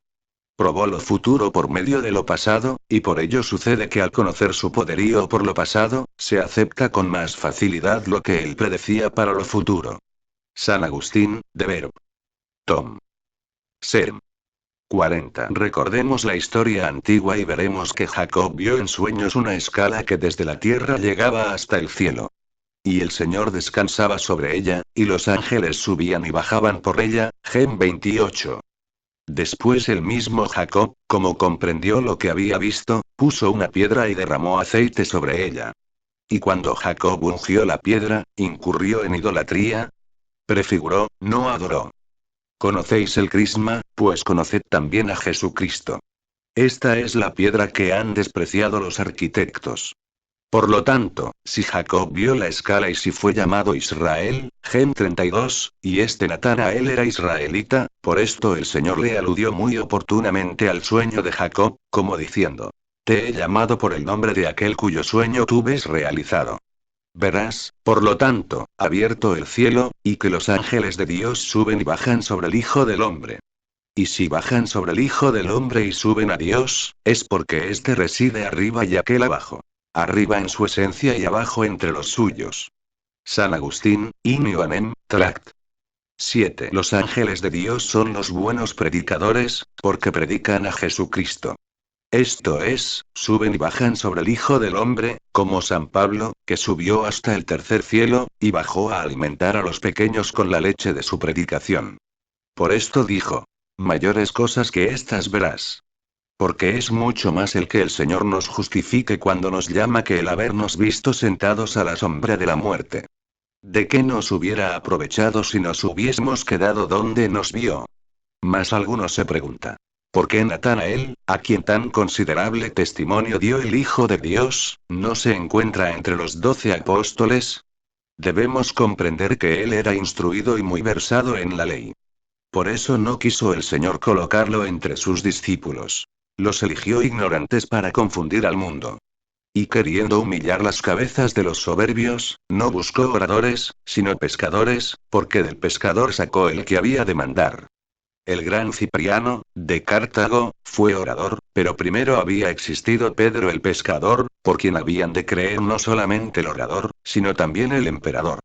Probó lo futuro por medio de lo pasado, y por ello sucede que al conocer su poderío por lo pasado, se acepta con más facilidad lo que él predecía para lo futuro. San Agustín, de Verb. Tom. Ser. 40. Recordemos la historia antigua y veremos que Jacob vio en sueños una escala que desde la tierra llegaba hasta el cielo. Y el Señor descansaba sobre ella, y los ángeles subían y bajaban por ella. Gen 28. Después el mismo Jacob, como comprendió lo que había visto, puso una piedra y derramó aceite sobre ella. Y cuando Jacob ungió la piedra, incurrió en idolatría. Prefiguró, no adoró. Conocéis el crisma, pues conoced también a Jesucristo. Esta es la piedra que han despreciado los arquitectos. Por lo tanto, si Jacob vio la escala y si fue llamado Israel, Gen 32, y este Natanael era israelita, por esto el Señor le aludió muy oportunamente al sueño de Jacob, como diciendo: Te he llamado por el nombre de aquel cuyo sueño tú ves realizado. Verás, por lo tanto, abierto el cielo, y que los ángeles de Dios suben y bajan sobre el Hijo del Hombre. Y si bajan sobre el Hijo del Hombre y suben a Dios, es porque éste reside arriba y aquel abajo. Arriba en su esencia y abajo entre los suyos. San Agustín, Inioanem, Tract. 7. Los ángeles de Dios son los buenos predicadores, porque predican a Jesucristo. Esto es, suben y bajan sobre el Hijo del Hombre, como San Pablo, que subió hasta el tercer cielo, y bajó a alimentar a los pequeños con la leche de su predicación. Por esto dijo: Mayores cosas que estas verás. Porque es mucho más el que el Señor nos justifique cuando nos llama que el habernos visto sentados a la sombra de la muerte. ¿De qué nos hubiera aprovechado si nos hubiésemos quedado donde nos vio? Mas alguno se pregunta. ¿Por qué Natanael, a quien tan considerable testimonio dio el Hijo de Dios, no se encuentra entre los 12 apóstoles? Debemos comprender que él era instruido y muy versado en la ley. Por eso no quiso el Señor colocarlo entre sus discípulos. Los eligió ignorantes para confundir al mundo. Y queriendo humillar las cabezas de los soberbios, no buscó oradores, sino pescadores, porque del pescador sacó el que había de mandar. El gran Cipriano, de Cartago, fue orador, pero primero había existido Pedro el pescador, por quien habían de creer no solamente el orador, sino también el emperador.